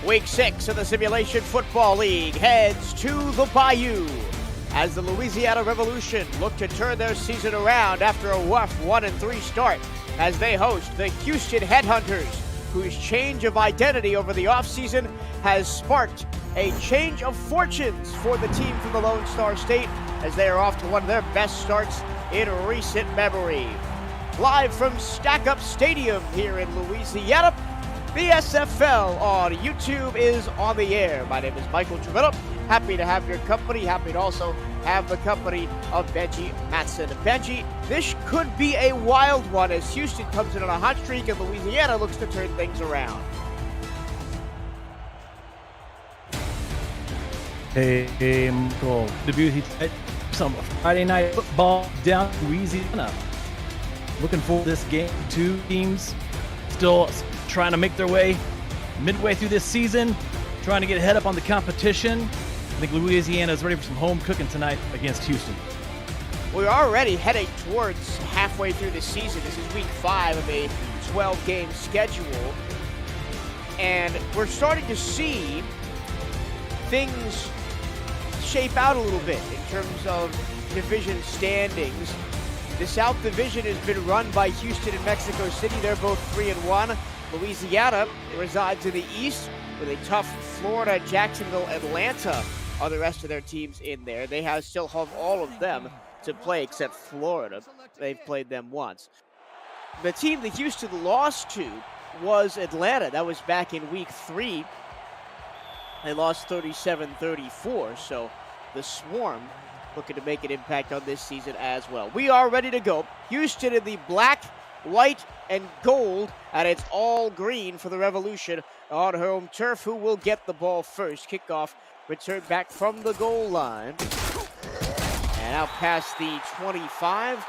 Week 6 of the Simulation Football League heads to the Bayou as the Louisiana Revolution look to turn their season around after a rough 1-3 start as they host the Houston Headhunters, whose change of identity over the offseason has sparked a change of fortunes for the team from the Lone Star State as they are off to one of their best starts in recent memory. Live from Stack Up Stadium here in Louisiana, the SFL on YouTube is on the air. My name is Michael Travello. Happy to have your company. Happy to also have the company of Benji Matson. Benji, this could be a wild one as Houston comes in on a hot streak and Louisiana looks to turn things around. Hey, Michael. Debut some Friday night football down in Louisiana. Looking for this game. Two teams still trying to make their way midway through this season, trying to get ahead up on the competition. I think Louisiana is ready for some home cooking tonight against Houston. We're already heading towards halfway through the season. This is week 5 of a 12-game schedule. And we're starting to see things shape out a little bit in terms of division standings. The South Division has been run by Houston and Mexico City. They're both 3-1. Louisiana resides in the East with a tough Florida, Jacksonville, Atlanta are the rest of their teams in there. They still have all of them to play except Florida. They've played them once. The team that Houston lost to was Atlanta. That was back in week 3. They lost 37-34, so the Swarm looking to make an impact on this season as well. We are ready to go. Houston in the black, white, and gold, and it's all green for the Revolution on home turf. Who will get the ball first? Kickoff returned back from the goal line. And out past the 25.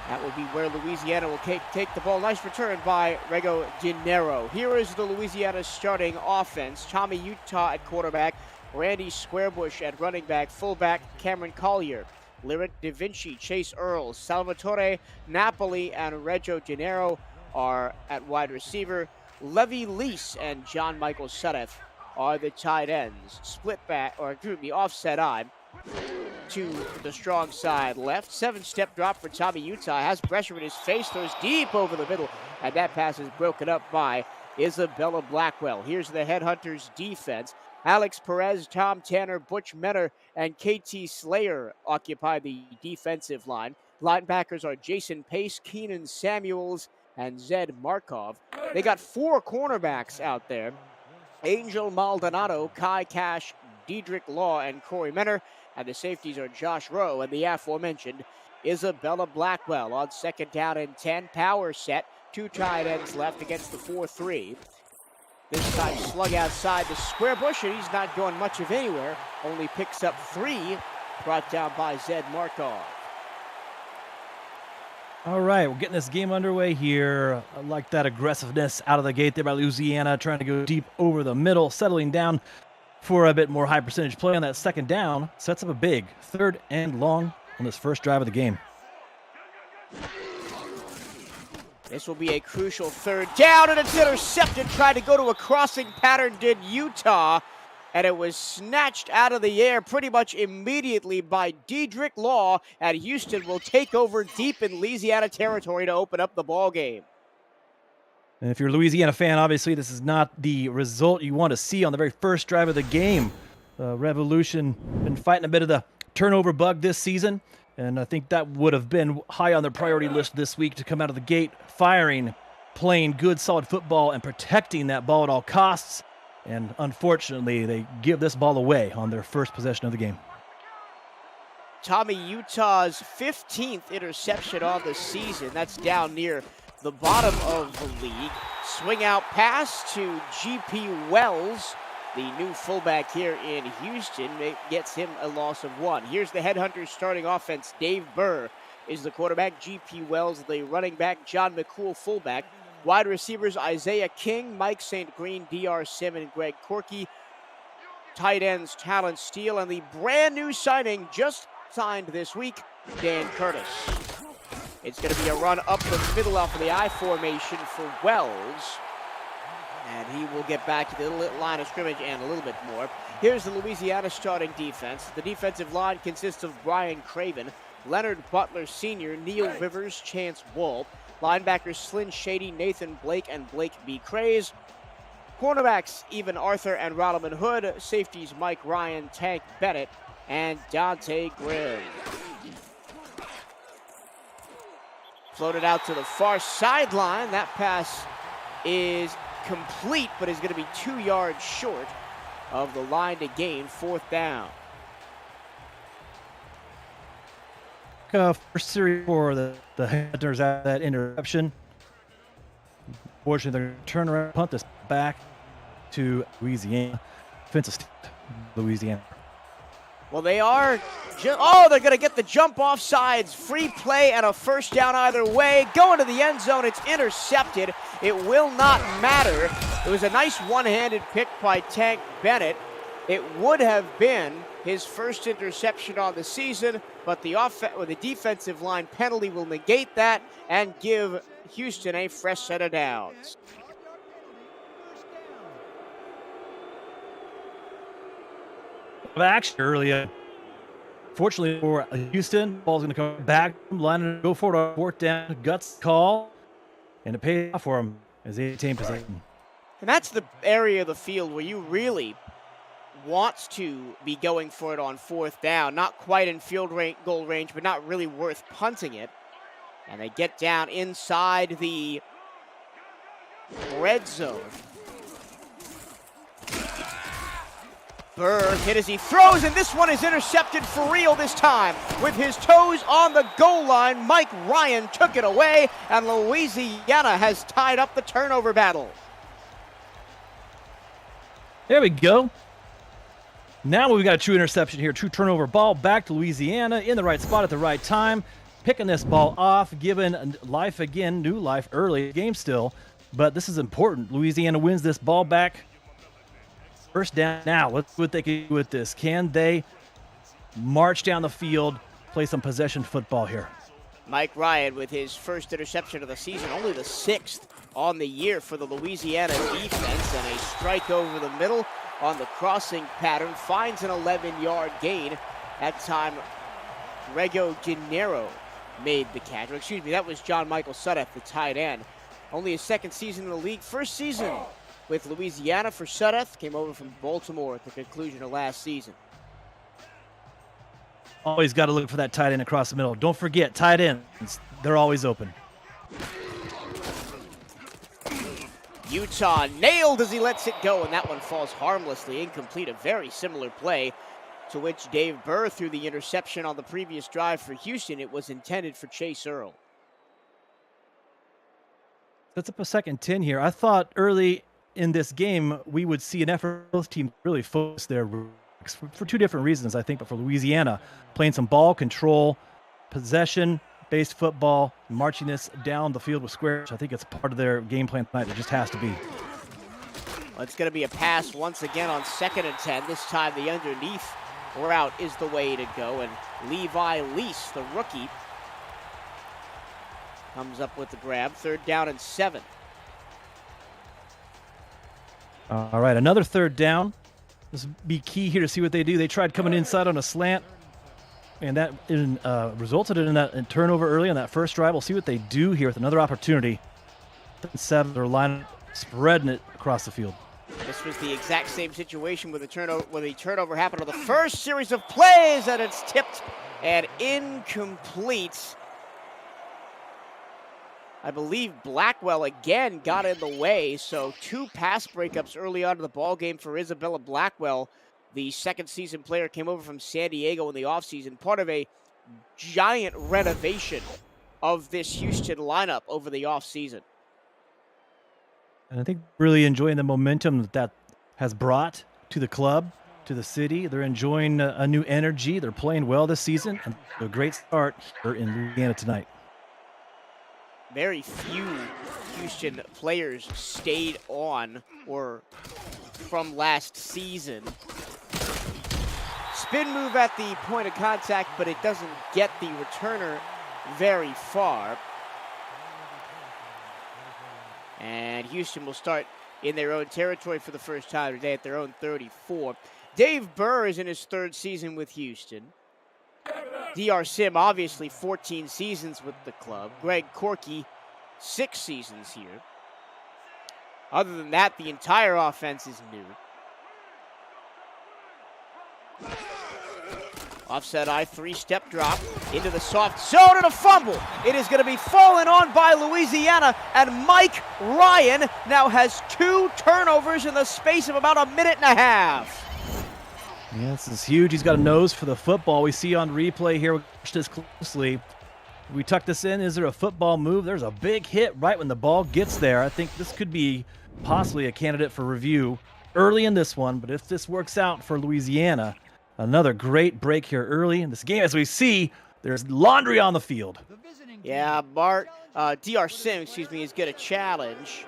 That will be where Louisiana will take the ball. Nice return by Rego Dinero. Here is the Louisiana starting offense. Tommy Utah at quarterback. Randy Squarebush at running back. Fullback Cameron Collier. Lyric Da Vinci, Chase Earl, Salvatore Napoli, and Rego Dinero are at wide receiver. Levy Lease and John Michael Sudeth are the tight ends. Offset eye to the strong side left. 7-step drop for Tommy Utah. Has pressure in his face, throws deep over the middle, and that pass is broken up by Isabella Blackwell. Here's the Headhunters defense. Alex Perez, Tom Tanner, Butch Menner, and KT Slayer occupy the defensive line. Linebackers are Jason Pace, Keenan Samuels, and Zed Markov. They got 4 cornerbacks out there. Angel Maldonado, Kai Cash, Dedrick Law, and Corey Menner. And the safeties are Josh Rowe and the aforementioned Isabella Blackwell. On second down and 10, power set. 2 tight ends left against the 4-3. This time slug outside the square bush, and he's not going much of anywhere. Only picks up 3, brought down by Zed Markov. All right, we're getting this game underway here. I like that aggressiveness out of the gate there by Louisiana, trying to go deep over the middle, settling down for a bit more high percentage play on that second down. Sets up a big 3rd and long on this first drive of the game. This will be a crucial 3rd down, and it's intercepted. Tried to go to a crossing pattern, did Utah, and it was snatched out of the air pretty much immediately by Dedrick Law, and Houston will take over deep in Louisiana territory to open up the ball game. And if you're a Louisiana fan, obviously this is not the result you want to see on the very first drive of the game. Revolution been fighting a bit of the turnover bug this season, and I think that would have been high on their priority list this week to come out of the gate firing, playing good, solid football, and protecting that ball at all costs. And unfortunately, they give this ball away on their first possession of the game. Tommy Utah's 15th interception on the season. That's down near the bottom of the league. Swing out pass to G.P. Wells, the new fullback here in Houston. It gets him a loss of 1. Here's the Headhunters starting offense. Dave Burr is the quarterback. G.P. Wells, the running back. John McCool, fullback. Wide receivers, Isaiah King, Mike St. Green, D.R. Sim, and Greg Corky. Tight ends, Talon Steele, and the brand new signing just signed this week, Dan Curtis. It's going to be a run up the middle off of the I formation for Wells. And he will get back to the line of scrimmage and a little bit more. Here's the Louisiana starting defense. The defensive line consists of Brian Craven, Leonard Butler Sr., Neil Rivers, Chance Wool, linebackers Slyn Shady, Nathan Blake, and Blake B. Craze. Cornerbacks Even Arthur and Rodman Hood. Safeties Mike Ryan, Tank Bennett, and Dante Grimm. Floated out to the far sideline. That pass is complete, but is going to be 2 yards short of the line to gain, 4th down. First series for the Hunters out that interception. Fortunately, they're going to turn around, punt this back to Louisiana. Offensive state, Louisiana. Well, they are they're going to get the jump off sides. Free play and a first down either way. Going to the end zone. It's intercepted. It will not matter. It was a nice one-handed pick by Tank Bennett. It would have been his first interception on the season, but the defensive line penalty will negate that and give Houston a fresh set of downs. Action earlier. Fortunately for Houston, ball's going to come back, line and go for it on 4th down. Guts call, and it paid off for him as they maintain possession. And that's the area of the field where you really want to be going for it on 4th down. Not quite in goal range, but not really worth punting it. And they get down inside the red zone. Burr hit as he throws, and this one is intercepted for real this time. With his toes on the goal line, Mike Ryan took it away, and Louisiana has tied up the turnover battle. There we go. Now we've got a true interception here, true turnover ball back to Louisiana in the right spot at the right time. Picking this ball off, given life again, new life early, game still, but this is important. Louisiana wins this ball back. First down now. Let's see what they can do with this. Can they march down the field, play some possession football here? Mike Ryan with his first interception of the season, only the 6th on the year for the Louisiana defense, and a strike over the middle on the crossing pattern finds an 11-yard gain. That time, Rego Gennaro made the catch. Or excuse me, that was John Michael Sudeth, the tight end. Only his 2nd season in the league. First season with Louisiana for Sudeth. Came over from Baltimore at the conclusion of last season. Always got to look for that tight end across the middle. Don't forget, tight ends, they're always open. Utah nailed as he lets it go, and that one falls harmlessly incomplete. A very similar play to which Dave Burr threw the interception on the previous drive for Houston. It was intended for Chase Earl. That's up a 2nd 10 here. I thought early in this game we would see an effort both teams really focus their for 2 different reasons, I think, but for Louisiana, playing some ball control, possession-based football, marching this down the field with squares. I think it's part of their game plan tonight. It just has to be. Well, it's going to be a pass once again on 2nd and 10. This time the underneath route is the way to go, and Levi Lease, the rookie, comes up with the grab. 3rd down and 7. All right, another 3rd down. This will be key here to see what they do. They tried coming inside on a slant, and that resulted in a turnover early on that first drive. We'll see what they do here with another opportunity. 7, they're lining, spreading it across the field. This was the exact same situation where the turnover happened on the first series of plays, and it's tipped and incomplete. I believe Blackwell again got in the way, so 2 pass breakups early on in the ball game for Isabella Blackwell. The 2nd season player came over from San Diego in the offseason, part of a giant renovation of this Houston lineup over the offseason. And I think really enjoying the momentum that has brought to the club, to the city. They're enjoying a new energy. They're playing well this season, and a great start here in Louisiana tonight. Very few Houston players stayed on or from last season. Spin move at the point of contact, but it doesn't get the returner very far. And Houston will start in their own territory for the first time today at their own 34. Dave Burr is in his 3rd season with Houston. DR Sim, obviously 14 seasons with the club. Greg Corky, 6 seasons here. Other than that, the entire offense is new. Offset eye, 3-step drop into the soft zone and a fumble. It is going to be fallen on by Louisiana, and Mike Ryan now has 2 turnovers in the space of about a minute and a half. Yeah, this is huge. He's got a nose for the football. We see on replay here. Watch this closely. We tuck this in. Is there a football move? There's a big hit right when the ball gets there. I think this could be possibly a candidate for review early in this one, but if this works out for Louisiana, another great break here early in this game. As we see, there's laundry on the field. Yeah, DR Sim, is going to challenge.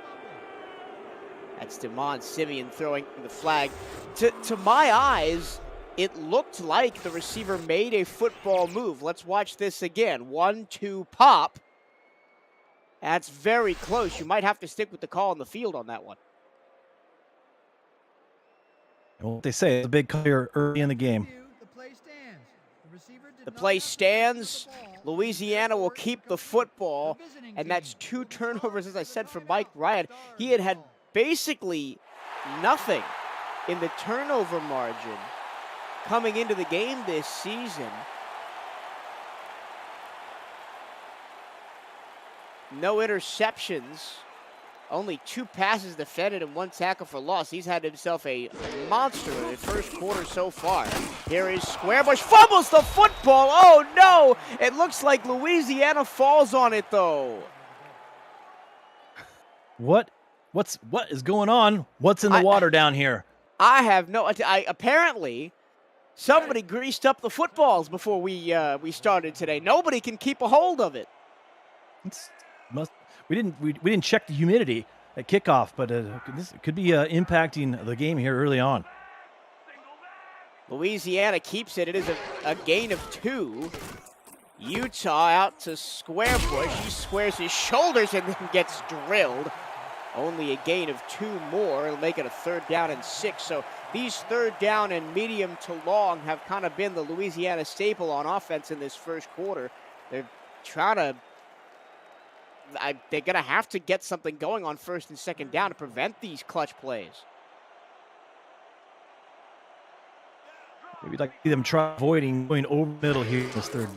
That's Damon Simeon throwing the flag. To my eyes, it looked like the receiver made a football move. Let's watch this again. 1-2 pop. That's very close. You might have to stick with the call on the field on that one. Well, they say it's a big clear early in the game. The play stands. Louisiana will keep the football, and that's 2 turnovers, as I said, for Mike Ryan. He had basically nothing in the turnover margin coming into the game this season. No interceptions. Only 2 passes defended and 1 tackle for loss. He's had himself a monster in the first quarter so far. Here is Squarebush, fumbles the football. Oh no! It looks like Louisiana falls on it though. What is going on? What's in the water down here? I have no. Apparently, somebody greased up the footballs before we started today. Nobody can keep a hold of it. We didn't check the humidity at kickoff, but this could be impacting the game here early on. Louisiana keeps it. It is a gain of 2. Utah out to Squarebush. He squares his shoulders and then gets drilled. Only a gain of 2 more. It'll make it a 3rd down and 6. So these 3rd down and medium to long have kind of been the Louisiana staple on offense in this first quarter. They're trying to they're going to have to get something going on 1st and 2nd down to prevent these clutch plays. Maybe we'd like to see them try avoiding going over middle here in this 3rd.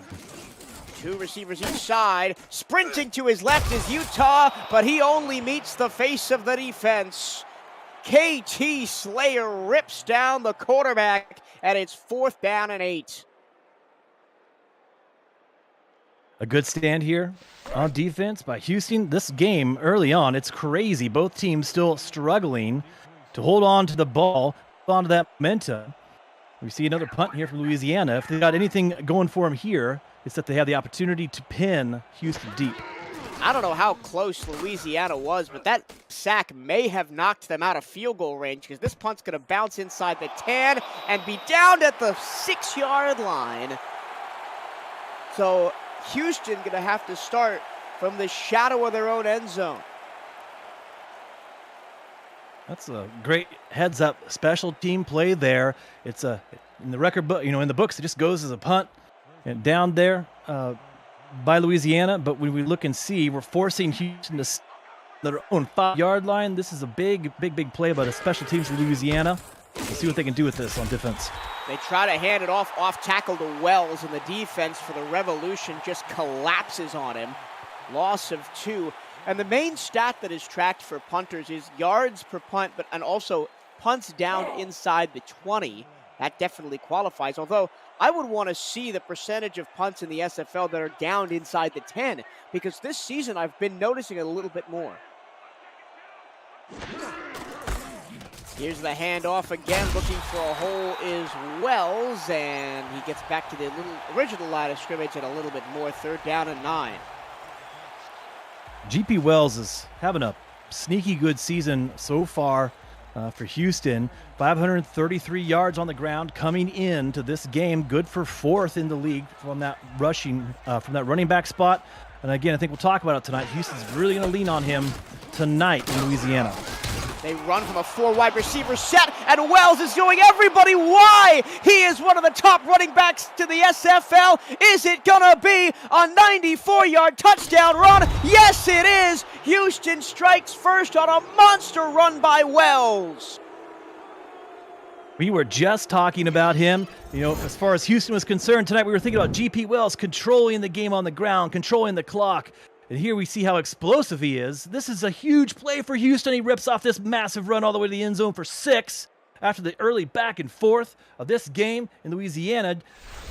2 receivers each side. Sprinting to his left is Utah, but he only meets the face of the defense. KT Slayer rips down the quarterback, and it's 4th down and 8. A good stand here on defense by Houston. This game early on, it's crazy. Both teams still struggling to hold on to the ball, hold on to that momentum. We see another punt here from Louisiana. If they got anything going for them here, it's that they have the opportunity to pin Houston deep. I don't know how close Louisiana was, but that sack may have knocked them out of field goal range because this punt's going to bounce inside the 10 and be down at the 6-yard line. So Houston going to have to start from the shadow of their own end zone. That's a great heads-up special team play there. It's in the record book, in the books, it just goes as a punt and down there by Louisiana. But when we look and see, we're forcing Houston to their own 5-yard line. This is a big play by the special teams of Louisiana. We'll see what they can do with this on defense. They try to hand it off tackle to Wells, and the defense for the Revolution just collapses on him. Loss of 2. And the main stat that is tracked for punters is yards per punt, and also punts down inside the 20. That definitely qualifies, although I would want to see the percentage of punts in the SFL that are downed inside the 10, because this season I've been noticing it a little bit more. Here's the handoff again. Looking for a hole is Wells, and he gets back to the original line of scrimmage at a little bit more. 3rd down and 9. GP Wells is having a sneaky good season so far for Houston. 533 yards on the ground coming into this game. Good for 4th in the league from that running back spot. And again, I think we'll talk about it tonight. Houston's really going to lean on him tonight in Louisiana. They run from a 4-wide receiver set, and Wells is showing everybody why he is one of the top running backs to the SFL. Is it gonna be a 94-yard touchdown run? Yes, it is. Houston strikes first on a monster run by Wells. We were just talking about him. You know, as far as Houston was concerned tonight, we were thinking about GP Wells controlling the game on the ground, controlling the clock. And here we see how explosive he is. This is a huge play for Houston. He rips off this massive run all the way to the end zone for 6. After the early back and forth of this game in Louisiana,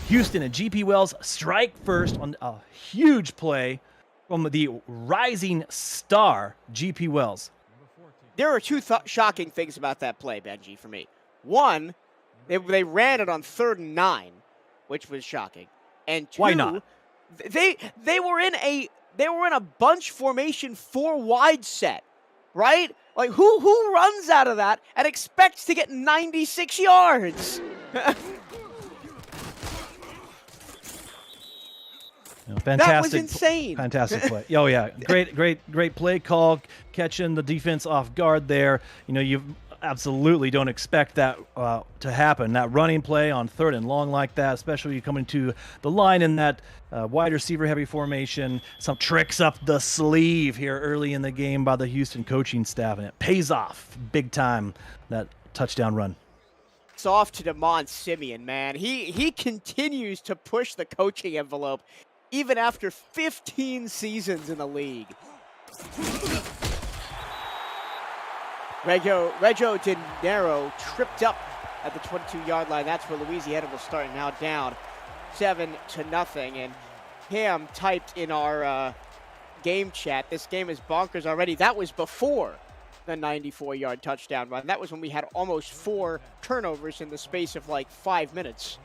Houston and GP Wells strike first on a huge play from the rising star, GP Wells. There are two shocking things about that play, Benji, for me. One, they ran it on 3rd and 9, which was shocking. And 2, why not? They were in a bunch formation 4-wide set, right? Like who runs out of that and expects to get 96 yards? Fantastic. That was insane. Fantastic play. Oh yeah, great play call, catching the defense off guard there. You know, you absolutely don't expect that to happen. That running play on 3rd and long like that, especially you coming to the line in that wide receiver heavy formation. Some tricks up the sleeve here early in the game by the Houston coaching staff, and it pays off big time, that touchdown run. It's off to Damon Simeon, man. He continues to push the coaching envelope even after 15 seasons in the league. Rego Dinero tripped up at the 22-yard line. That's where Louisiana will start, now down 7-0. And Ham typed in our game chat, this game is bonkers already. That was before the 94-yard touchdown run. That was when we had almost 4 turnovers in the space of like 5 minutes.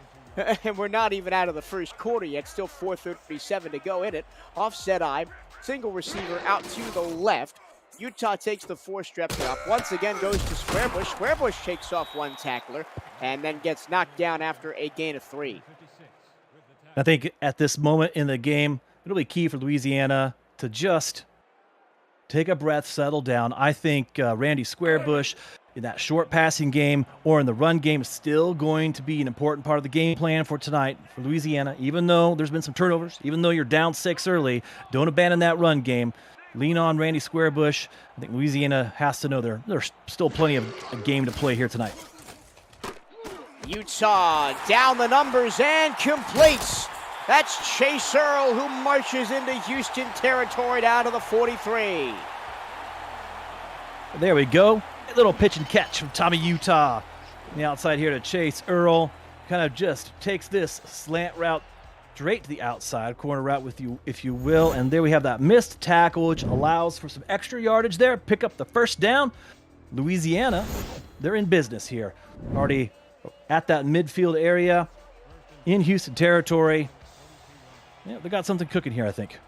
And we're not even out of the first quarter yet. Still 4:37 to go in it. Offset eye, single receiver out to the left. Utah takes the 4-step drop. Once again goes to Squarebush. Squarebush takes off one tackler and then gets knocked down after a gain of 3. I think at this moment in the game, it'll be key for Louisiana to just take a breath, settle down. I think Randy Squarebush in that short passing game or in the run game is still going to be an important part of the game plan for tonight for Louisiana. Even though there's been some turnovers, even though you're down 6 early, don't abandon that run game. Lean on Randy Squarebush. I think Louisiana has to know there's still plenty of game to play here tonight. Utah down the numbers and completes. That's Chase Earl who marches into Houston territory down to the 43. There we go. A little pitch and catch from Tommy Utah. On the outside here to Chase Earl. Kind of just takes this slant route straight to the outside, corner route with you, if you will. And there we have that missed tackle, which allows for some extra yardage there. Pick up the first down. Louisiana, they're in business here. Already at that midfield area in Houston territory. Yeah, they got something cooking here, I think.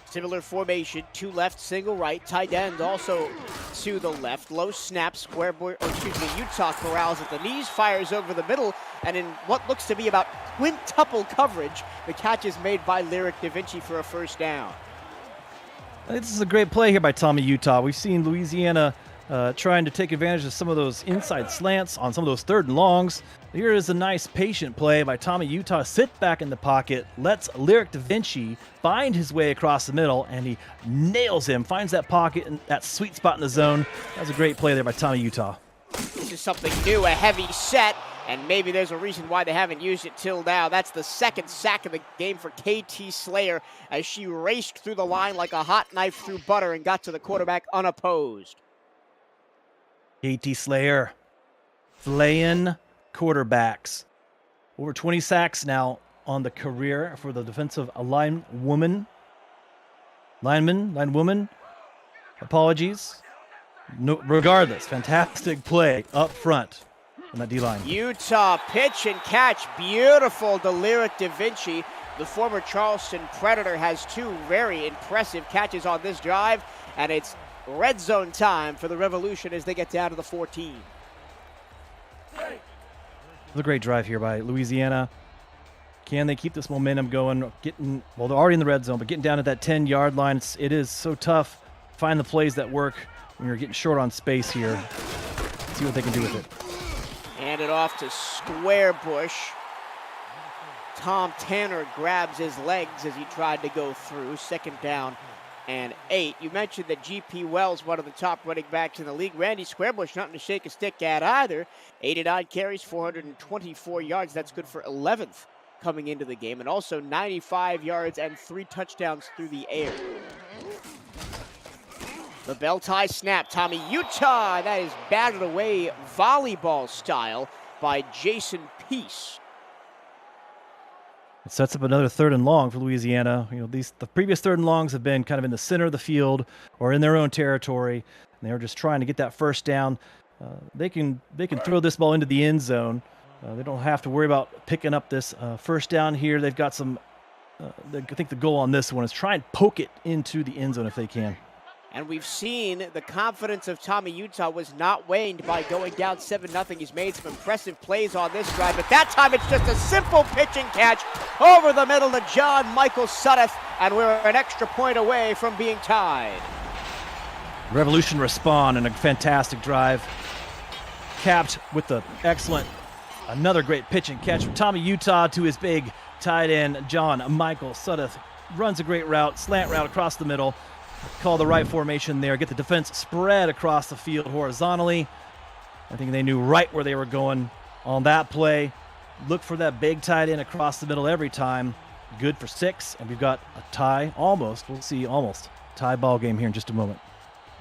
Similar formation, 2 left, single right, tight end also to the left. Low snap, Utah corrals at the knees, fires over the middle, and in what looks to be about quintuple coverage, the catch is made by Lyric Da Vinci for a first down. I think this is a great play here by Tommy Utah. We've seen Louisiana trying to take advantage of some of those inside slants on some of those 3rd and longs. Here is a nice patient play by Tommy Utah. Sit back in the pocket, lets Lyric Da Vinci find his way across the middle, and he nails him, finds that pocket and that sweet spot in the zone. That was a great play there by Tommy Utah. This is something new, a heavy set, and maybe there's a reason why they haven't used it till now. That's the 2nd sack of the game for KT Slayer as she raced through the line like a hot knife through butter and got to the quarterback unopposed. KT Slayer, flaying quarterbacks. Over 20 sacks now on the career for the defensive linewoman. Apologies. No, regardless, fantastic play up front on that D-line. Utah pitch and catch. Beautiful to Lyric Da Vinci. The former Charleston Predator has 2 very impressive catches on this drive, and it's red zone time for the Revolution as they get down to the 14. It was a great drive here by Louisiana. Can they keep this momentum going? They're already in the red zone, but getting down to that 10-yard line, it is so tough find the plays that work when you're getting short on space here. See what they can do with it. Hand it off to Square Bush. Tom Tanner grabs his legs as he tried to go through. 2nd down and 8. You mentioned that G.P. Wells, one of the top running backs in the league. Randy Squarebush, nothing to shake a stick at either. 89 carries, 424 yards. That's good for 11th coming into the game. And also 95 yards and 3 touchdowns through the air. The bell tie snap. Tommy Utah. That is batted away volleyball style by Jason Peace. It sets up another 3rd and long for Louisiana. The previous 3rd and longs have been kind of in the center of the field or in their own territory, and they were just trying to get that 1st down. They can throw this ball into the end zone. They don't have to worry about picking up this 1st down here. They've got some. I think the goal on this one is try and poke it into the end zone if they can. And we've seen the confidence of Tommy Utah was not waned by going down 7-0. He's made some impressive plays on this drive, but that time it's just a simple pitch and catch over the middle to John Michael Suddeth, and we're an extra point away from being tied. Revolution respond in a fantastic drive, capped with the another great pitch and catch from Tommy Utah to his big tight end, John Michael Suddeth. Runs a great route, slant route across the middle. Call the right formation there, get the defense spread across the field horizontally. I think they knew right where they were going on that play. Look for that big tight end across the middle every time. Good for 6, and we've got a tie almost. We'll see almost tie ball game here in just a moment.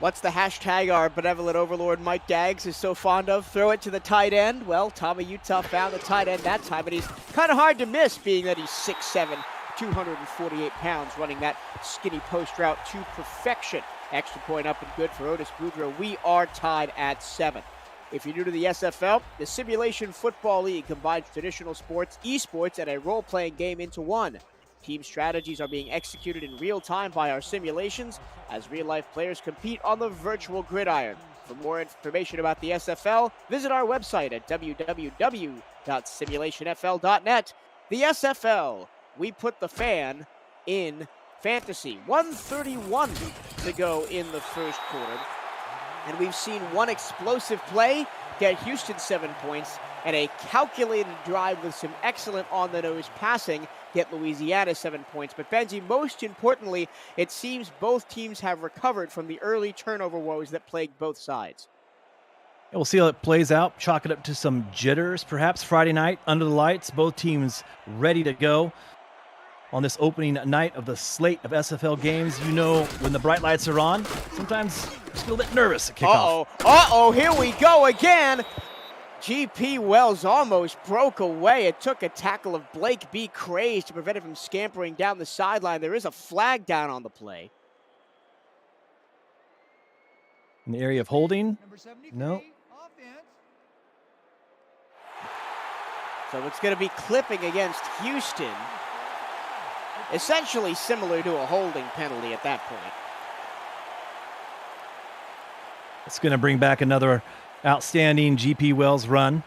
What's the hashtag our benevolent overlord Mike Daggs is so fond of? Throw it to the tight end. Well, Tommy Utah found the tight end that time, and he's kind of hard to miss being that he's 6'7", 248 pounds, running that skinny post route to perfection. Extra point up and good for Otis Boudreaux. We are tied at 7. If you're new to the SFL, the Simulation Football League combines traditional sports, esports, and a role-playing game into one. Team strategies are being executed in real time by our simulations as real-life players compete on the virtual gridiron. For more information about the SFL, visit our website at www.simulationfl.net. The SFL. We put the fan in fantasy. 1:31 to go in the 1st quarter. And we've seen one explosive play get Houston 7 points, and a calculated drive with some excellent on-the-nose passing get Louisiana 7 points. But Benji, most importantly, it seems both teams have recovered from the early turnover woes that plagued both sides. We'll see how it plays out. Chalk it up to some jitters, perhaps Friday night under the lights. Both teams ready to go. On this opening night of the slate of SFL games, when the bright lights are on, sometimes you feel a bit nervous at kickoff. Here we go again. G.P. Wells almost broke away. It took a tackle of Blake B. Craze to prevent him from scampering down the sideline. There is a flag down on the play. In the area of holding? No. So it's going to be clipping against Houston. Essentially similar to a holding penalty at that point. It's going to bring back another outstanding G.P. Wells run.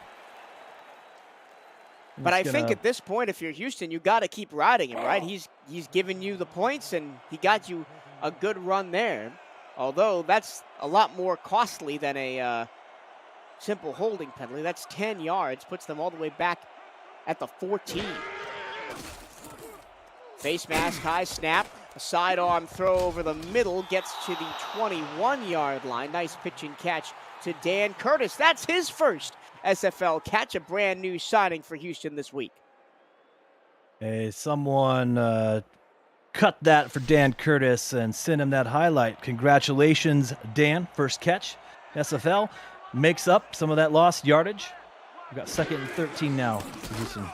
But I think at this point, if you're Houston, you got to keep riding him, right? He's given you the points, and he got you a good run there. Although that's a lot more costly than a simple holding penalty. That's 10 yards, puts them all the way back at the 14. Face mask, high snap, a sidearm throw over the middle, gets to the 21-yard line. Nice pitch and catch to Dan Curtis. That's his first SFL catch, a brand new signing for Houston this week. Someone cut that for Dan Curtis and sent him that highlight. Congratulations, Dan. First catch. SFL makes up some of that lost yardage. We've got 2nd and 13 now for Houston.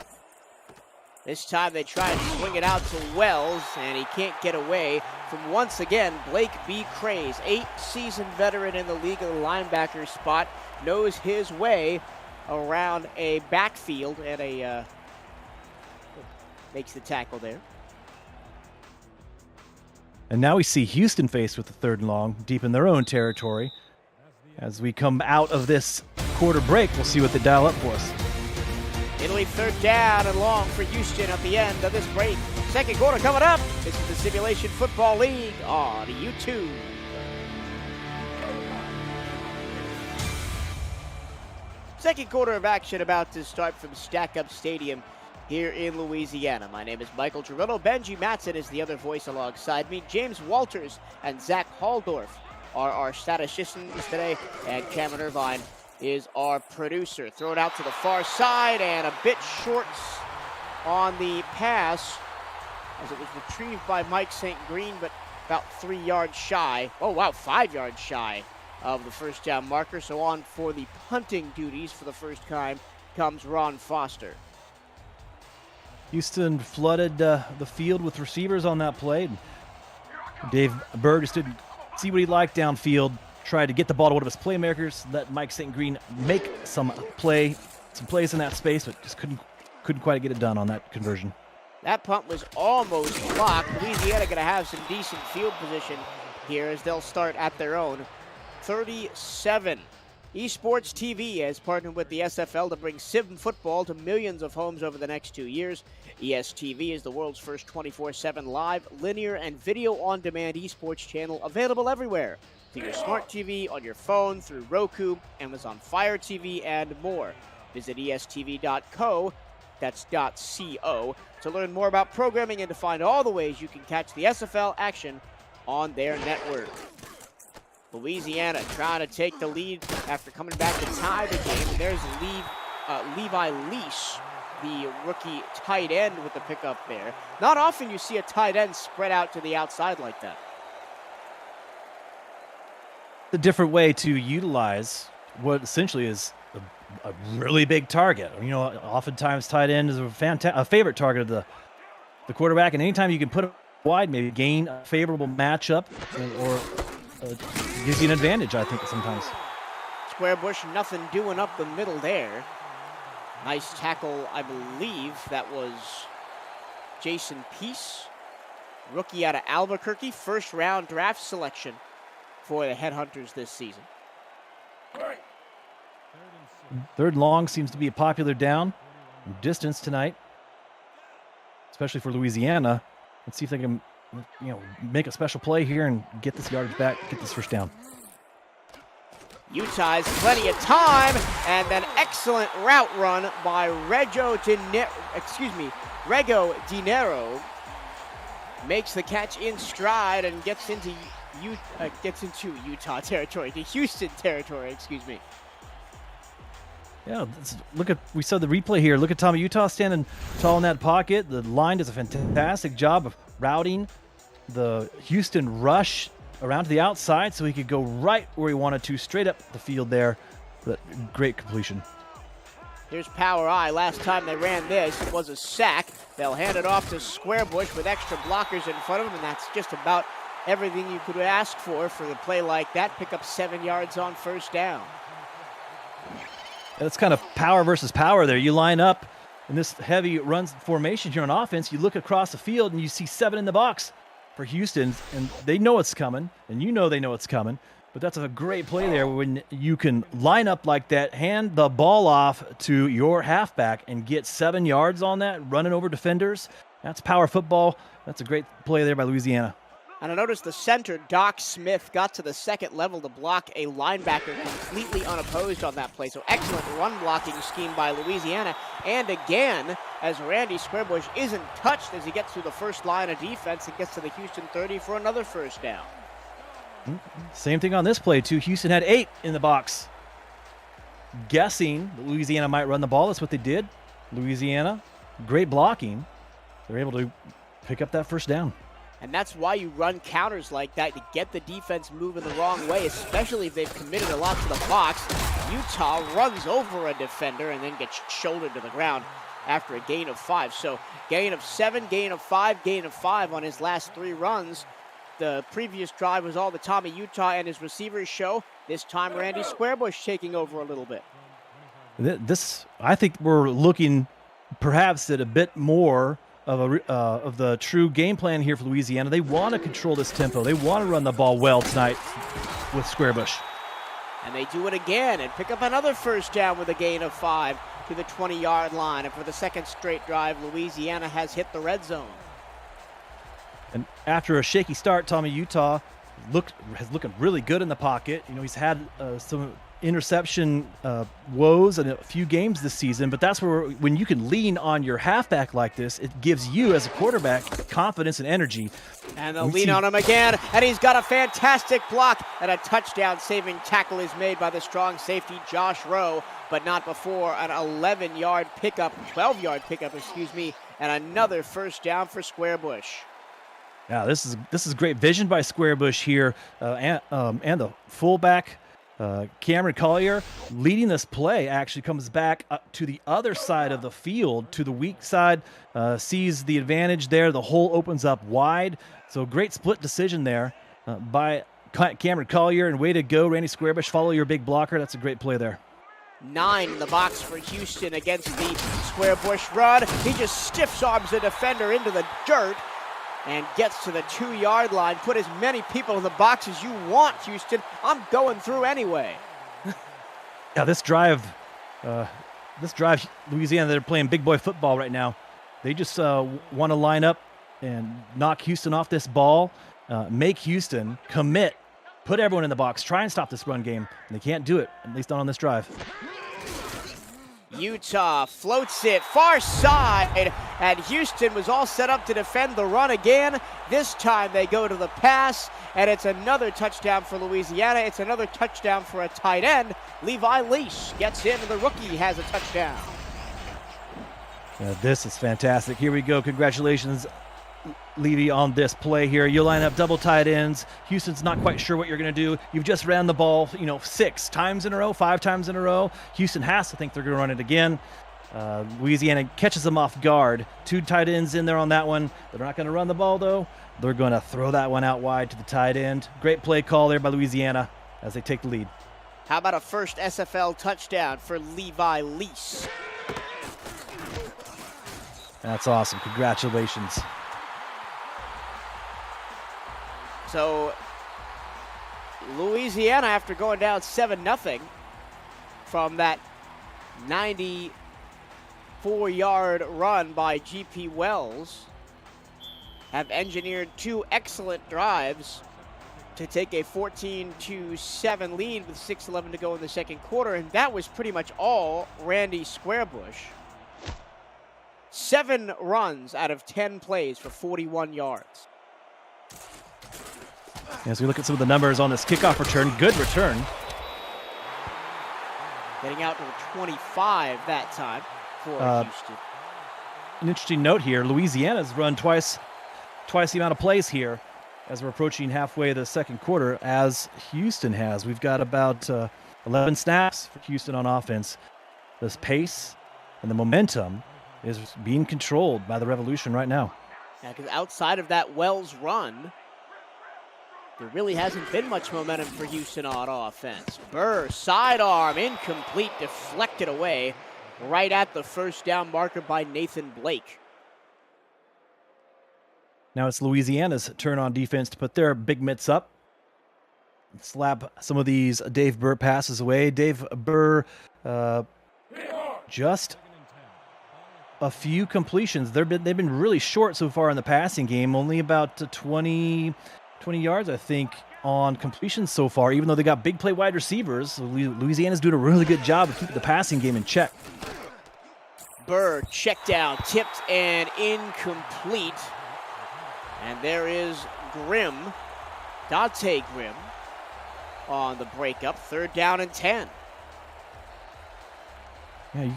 This time they try and swing it out to Wells, and he can't get away from, once again, Blake B. Craze. 8-season veteran in the league of the linebacker spot, knows his way around a backfield, and makes the tackle there. And now we see Houston faced with the 3rd and long, deep in their own territory. As we come out of this quarter break, we'll see what they dial up for us. It'll be 3rd down and long for Houston at the end of this break. 2nd quarter coming up. This is the Simulation Football League on YouTube. Second quarter of action about to start from Stack Up Stadium here in Louisiana. My name is Michael Girillo. Benji Matson is the other voice alongside me. James Walters and Zach Haldorf are our statisticians today, and Cameron Irvine is our producer. Throw it out to the far side, and a bit short on the pass as it was retrieved by Mike St. Green, but about 3 yards shy. Oh, wow, 5 yards shy of the first down marker. So on for the punting duties for the first time comes Ron Foster. Houston flooded the field with receivers on that play. Dave Bird just didn't see what he liked downfield, tried to get the ball to one of his playmakers, let Mike St. Green make some plays in that space, but just couldn't quite get it done on that conversion. That punt was almost blocked. Louisiana going to have some decent field position here as they'll start at their own 37. Esports TV has partnered with the SFL to bring sim football to millions of homes over the next 2 years. ESTV is the world's first 24/7 live, linear, and video-on-demand esports channel available everywhere. Through your smart TV, on your phone, through Roku, Amazon Fire TV, and more. Visit estv.co, that's .co, to learn more about programming and to find all the ways you can catch the SFL action on their network. Louisiana trying to take the lead after coming back to tie the game. And there's Levi Leash, the rookie tight end, with the pickup there. Not often you see a tight end spread out to the outside like that. A different way to utilize what essentially is a really big target. You know, oftentimes tight end is a favorite target of the quarterback, and anytime you can put it wide, maybe gain a favorable matchup or gives you an advantage, I think, sometimes. Square Bush, nothing doing up the middle there. Nice tackle, I believe that was Jason Peace, rookie out of Albuquerque, first-round draft selection for the Headhunters this season. Third and long seems to be a popular down distance tonight, especially for Louisiana. Let's see if they can, make a special play here and get this yardage back, get this first down. Utah has plenty of time, and an excellent route run by Rego Dinero. Makes the catch in stride and gets into Utah territory, to Houston territory, Yeah, we saw the replay here. Look at Tommy Utah standing tall in that pocket. The line does a fantastic job of routing the Houston rush around to the outside so he could go right where he wanted to, straight up the field there. But great completion. Here's Power Eye. Last time they ran this, it was a sack. They'll hand it off to Squarebush with extra blockers in front of him, and that's just about everything you could ask for a play like that. Pick up 7 yards on first down. That's kind of power versus power there. You line up in this heavy run formation here on offense. You look across the field and you see 7 in the box for Houston, and they know it's coming, and they know it's coming. But that's a great play there when you can line up like that, hand the ball off to your halfback, and get 7 yards on that, running over defenders. That's power football. That's a great play there by Louisiana. And I noticed the center, Doc Smith, got to the second level to block a linebacker completely unopposed on that play. So excellent run blocking scheme by Louisiana. And again, as Randy Squarebush isn't touched as he gets through the first line of defense and gets to the Houston 30 for another first down. Same thing on this play, too. Houston had 8 in the box. Guessing that Louisiana might run the ball. That's what they did. Louisiana, great blocking. They're able to pick up that first down. And that's why you run counters like that, to get the defense moving the wrong way, especially if they've committed a lot to the box. Utah runs over a defender and then gets shouldered to the ground after a gain of 5. So gain of 7, gain of 5, gain of 5 on his last 3 runs. The previous drive was all the Tommy Utah and his receivers show. This time Randy Squarebush taking over a little bit. I think we're looking perhaps at a bit more of the true game plan here for Louisiana. They want to control this tempo. They want to run the ball well tonight with Squarebush. And they do it again and pick up another first down with a gain of 5 to the 20-yard line. And for the second straight drive, Louisiana has hit the red zone. And after a shaky start, Tommy Utah is looking really good in the pocket. He's had some interception woes in a few games this season, but that's where when you can lean on your halfback like this, it gives you as a quarterback confidence and energy. And they'll lean on him again, and he's got a fantastic block, and a touchdown-saving tackle is made by the strong safety Josh Rowe, but not before an 12-yard pickup, and another first down for Squarebush. Yeah, this is great vision by Squarebush here, and the fullback Cameron Collier leading this play actually comes back up to the other side of the field, to the weak side, sees the advantage there. The hole opens up wide, so great split decision there by Cameron Collier, and way to go, Randy Squarebush. Follow your big blocker. That's a great play there. 9 in the box for Houston against the Squarebush run. He just stiff arms the defender into the dirt and gets to the 2-yard line. Put as many people in the box as you want, Houston. I'm going through anyway. Yeah, this drive, Louisiana, they're playing big boy football right now. They just want to line up and knock Houston off this ball, make Houston commit, put everyone in the box, try and stop this run game. And they can't do it, at least not on this drive. Utah floats it far side, and Houston was all set up to defend the run again. This time they go to the pass, and it's another touchdown for Louisiana. It's another touchdown for a tight end. Levi Leash gets in, and the rookie has a touchdown. This is fantastic. Here we go. Congratulations, Levy, on this play here. You line up double tight ends. Houston's not quite sure what you're going to do. You've just ran the ball, 6 times in a row, 5 times in a row. Houston has to think they're going to run it again. Louisiana catches them off guard. 2 tight ends in there on that one. They're not going to run the ball, though. They're going to throw that one out wide to the tight end. Great play call there by Louisiana as they take the lead. How about a first SFL touchdown for Levi Lease? That's awesome. Congratulations. So, Louisiana, after going down 7-0 from that 94-yard run by G.P. Wells, have engineered 2 excellent drives to take a 14-7 lead with 6:11 to go in the second quarter, and that was pretty much all Randy Squarebush. 7 runs out of 10 plays for 41 yards. As we look at some of the numbers on this kickoff return, good return. Getting out to a 25 that time for Houston. An interesting note here, Louisiana's run twice the amount of plays here as we're approaching halfway the second quarter as Houston has. We've got about 11 snaps for Houston on offense. This pace and the momentum is being controlled by the Revolution right now. Yeah, because outside of that Wells run, there really hasn't been much momentum for Houston on offense. Burr, sidearm, incomplete, deflected away right at the first down marker by Nathan Blake. Now it's Louisiana's turn on defense to put their big mitts up. Slap some of these Dave Burr passes away. Dave Burr, just a few completions. They've been really short so far in the passing game, only about 20 yards, I think, on completions so far, even though they got big play wide receivers. Louisiana's doing a really good job of keeping the passing game in check. Burr, check down, tipped and incomplete. And there is Grimm, Dante Grimm, on the breakup. 3rd down and 10. Yeah,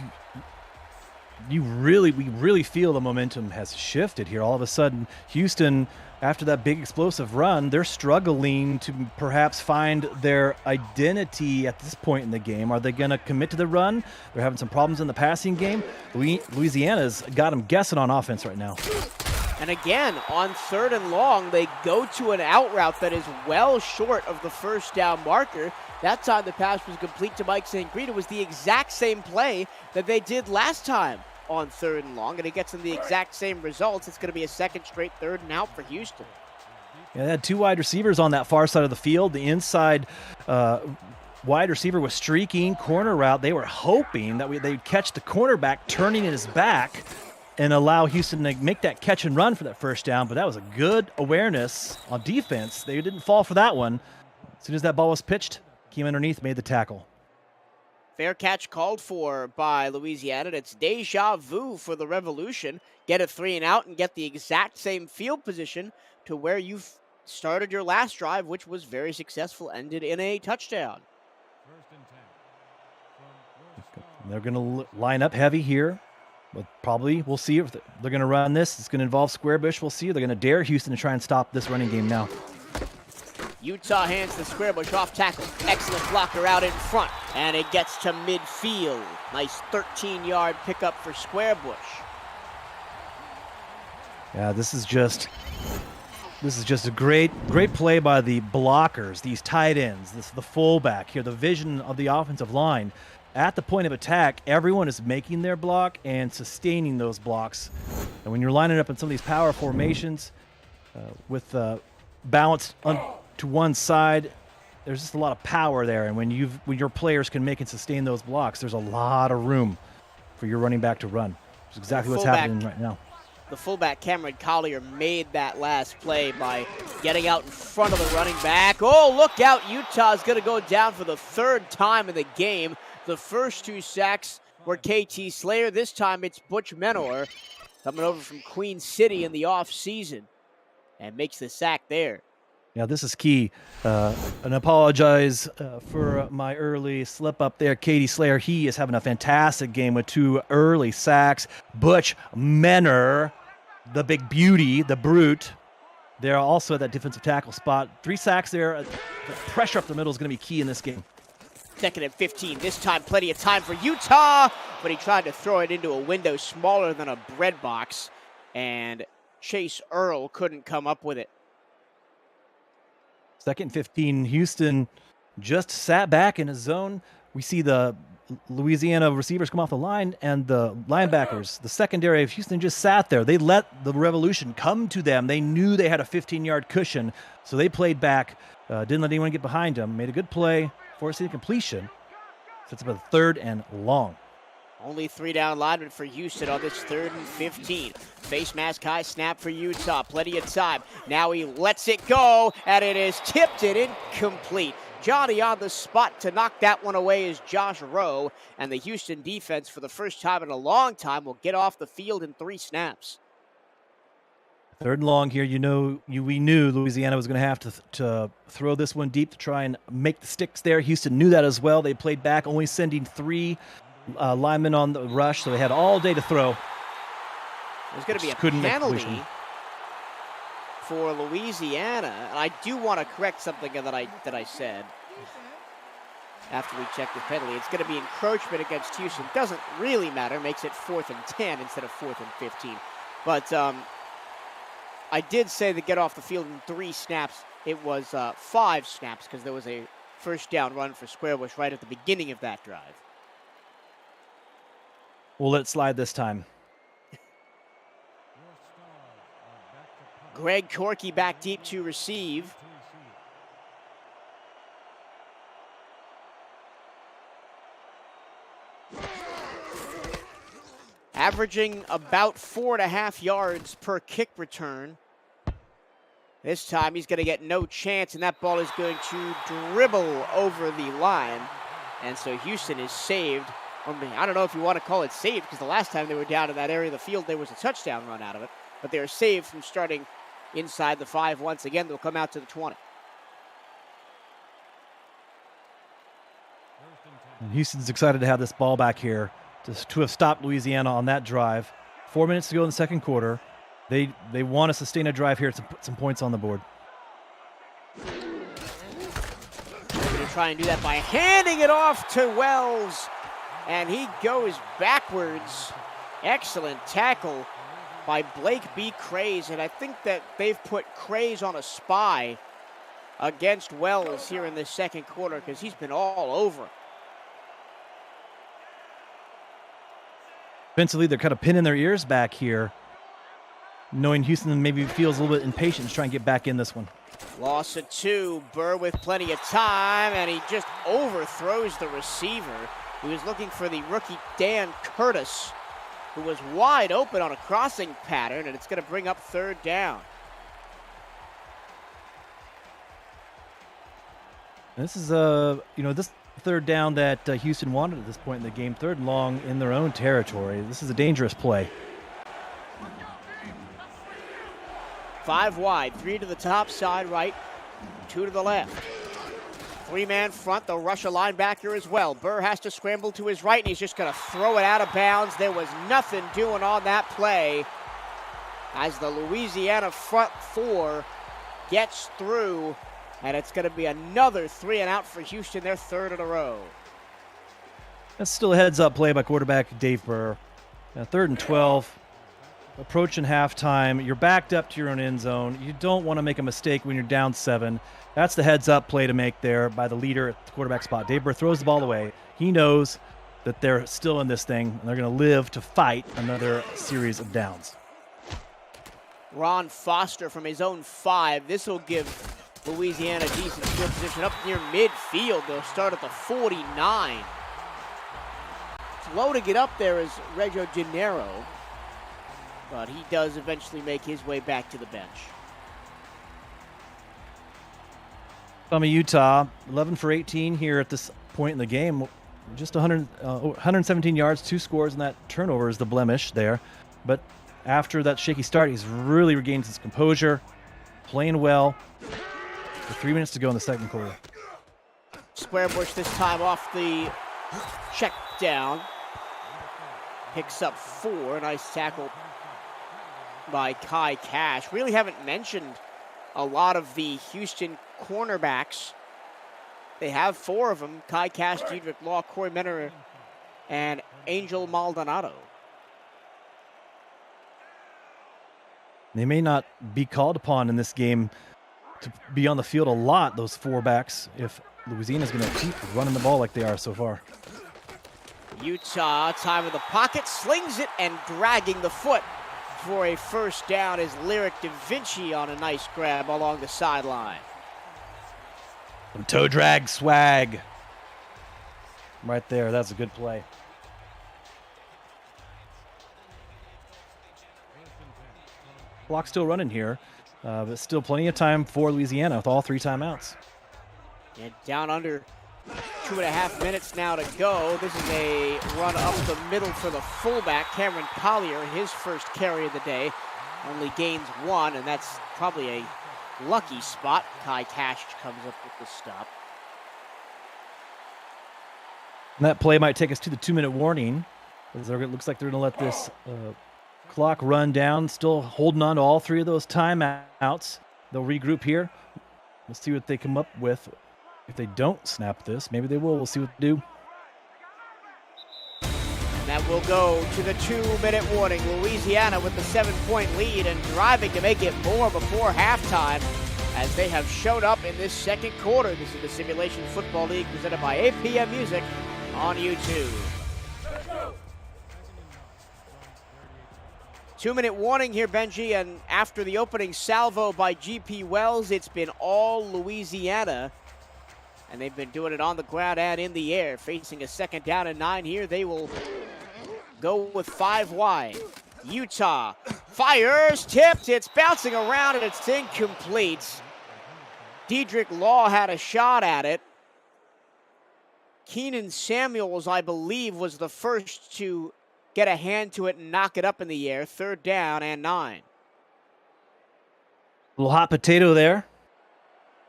we really feel the momentum has shifted here. All of a sudden, Houston, after that big explosive run, they're struggling to perhaps find their identity at this point in the game. Are they going to commit to the run? They're having some problems in the passing game. Louisiana's got them guessing on offense right now. And again, on 3rd and long, they go to an out route that is well short of the first down marker. That time the pass was complete to Mike St. Green. It was the exact same play that they did last time on 3rd and long, and it gets them the exact same results. It's going to be a second straight 3rd and out for Houston. Yeah, they had 2 wide receivers on that far side of the field. The inside wide receiver was streaking corner route. They were hoping that they'd catch the cornerback turning his back and allow Houston to make that catch and run for that first down, but that was a good awareness on defense. They didn't fall for that one. As soon as that ball was pitched, came underneath, made the tackle. Fair catch called for by Louisiana. And it's deja vu for the Revolution. Get a 3 and out and get the exact same field position to where you've started your last drive, which was very successful, ended in a touchdown. They're going to line up heavy here. But probably, we'll see if they're going to run this. It's going to involve Squarebush. We'll see. They're going to dare Houston to try and stop this running game now. Utah hands the Squarebush off tackle. Excellent blocker out in front. And it gets to midfield. Nice 13-yard pickup for Squarebush. Yeah, this is just a great play by the blockers, these tight ends, the fullback here, the vision of the offensive line. At the point of attack, everyone is making their block and sustaining those blocks. And when you're lining up in some of these power formations with balance to one side, there's just a lot of power there. And when your players can make and sustain those blocks, there's a lot of room for your running back to run. It's exactly what's happening right now. The fullback, Cameron Collier, made that last play by getting out in front of the running back. Oh, look out. Utah's going to go down for the 3rd time in the game. The first 2 sacks were KT Slayer. This time it's Butch Menor coming over from Queen City in the offseason and makes the sack there. Yeah, this is key. And apologize for my early slip up there. Katie Slayer, he is having a fantastic game with 2 early sacks. Butch Menor, the big beauty, the brute, they're also at that defensive tackle spot. 3 sacks there. The pressure up the middle is going to be key in this game. 2nd and 15. This time, plenty of time for Utah, but he tried to throw it into a window smaller than a bread box, and Chase Earl couldn't come up with it. 2nd and 15. Houston just sat back in a zone. We see the Louisiana receivers come off the line, and the linebackers, the secondary of Houston, just sat there. They let the Revolution come to them. They knew they had a 15-yard cushion, so they played back, didn't let anyone get behind them, made a good play, forcing the completion. Sets up a 3rd and long. Only 3 down linemen for Houston on this 3rd and 15. Face mask high snap for Utah. Plenty of time. Now he lets it go, and it is tipped and incomplete. Johnny on the spot to knock that one away is Josh Rowe, and the Houston defense, for the first time in a long time, will get off the field in 3 snaps. 3rd and long here. We knew Louisiana was going to have to throw this one deep to try and make the sticks there. Houston knew that as well. They played back, only sending 3 linemen on the rush, so they had all day to throw. There's going to be a penalty for Louisiana, and I do want to correct something that I said after we checked the penalty. It's going to be encroachment against Houston. Doesn't really matter. Makes it 4th and 10 instead of 4th and 15. But I did say to get off the field in 3 snaps. It was 5 snaps because there was a first down run for Squarebush right at the beginning of that drive. We'll let it slide this time. Greg Corky back deep to receive. Averaging about 4.5 yards per kick return. This time he's going to get no chance, and that ball is going to dribble over the line. And so Houston is saved. I don't know if you want to call it saved, because the last time they were down in that area of the field, there was a touchdown run out of it. But they are saved from starting inside the 5 once again. They'll come out to the 20. And Houston's excited to have this ball back here, to have stopped Louisiana on that drive. 4 minutes to go in the 2nd quarter. They want to sustain a drive here to put some points on the board. They're going to try and do that by handing it off to Wells. And he goes backwards. Excellent tackle by Blake B. Craze. And I think that they've put Craze on a spy against Wells here in the 2nd quarter, because he's been all over. Defensively, they're kind of pinning their ears back here, knowing Houston maybe feels a little bit impatient to try and get back in this one. Loss of 2. Burr with plenty of time, and he just overthrows the receiver. He was looking for the rookie Dan Curtis, who was wide open on a crossing pattern, and it's going to bring up 3rd down. This is this third down that Houston wanted at this point in the game. 3rd and long in their own territory. This is a dangerous play. 5 wide, 3 to the top side right, 2 to the left. 3-man front, they'll rush a linebacker as well. Burr has to scramble to his right, and he's just going to throw it out of bounds. There was nothing doing on that play as the Louisiana front 4 gets through, and it's going to be another 3 and out for Houston, their 3rd in a row. That's still a heads-up play by quarterback Dave Burr. 3rd and 12. Approaching halftime, you're backed up to your own end zone. You don't want to make a mistake when you're down 7. That's the heads-up play to make there by the leader at the quarterback spot. Dave Burr throws the ball away. He knows that they're still in this thing, and they're going to live to fight another series of downs. Ron Foster from his own 5. This will give Louisiana decent field position up near midfield. They'll start at the 49. Slow to get up there is Regio Gennaro, but he does eventually make his way back to the bench. Utah, 11 for 18 here at this point in the game. Just 117 yards, 2 scores, and that turnover is the blemish there. But after that shaky start, he's really regained his composure, playing well. With 3 minutes to go in the 2nd quarter. Squarebush this time off the check down. Picks up 4. Nice tackle by Kai Cash. Really haven't mentioned a lot of the Houston cornerbacks. They have 4 of them: Kai Cash, Diedrich Law, Corey Menner, and Angel Maldonado. They may not be called upon in this game to be on the field a lot, those 4 backs, if Louisiana's going to keep running the ball like they are so far. Utah, time of the pocket, slings it and dragging the foot for a 1st down is Lyric Da Vinci on a nice grab along the sideline. Some toe drag swag. Right there, that's a good play. Clock still running here, but still plenty of time for Louisiana with all 3 timeouts. And down under 2.5 minutes now to go. This is a run up the middle for the fullback, Cameron Collier, his first carry of the day. Only gains 1, and that's probably a lucky spot. Kai Cash comes up with the stop. And that play might take us to the 2-minute warning. It looks like they're going to let this clock run down, still holding on to all 3 of those timeouts. They'll regroup here. Let's see what they come up with. If they don't snap this, maybe they will. We'll see what they do. That will go to the 2-minute warning. Louisiana with the 7-point lead and driving to make it more before halftime as they have showed up in this 2nd quarter. This is the Simulation Football League presented by APM Music on YouTube. 2-minute warning here, Benji, and after the opening salvo by G.P. Wells, it's been all Louisiana. And they've been doing it on the ground and in the air. Facing a 2nd down and 9 here, they will go with 5 wide. Utah fires, tipped, it's bouncing around and it's incomplete. Diedrich Law had a shot at it. Keenan Samuels, I believe, was the first to get a hand to it and knock it up in the air. 3rd down and 9. Little hot potato there.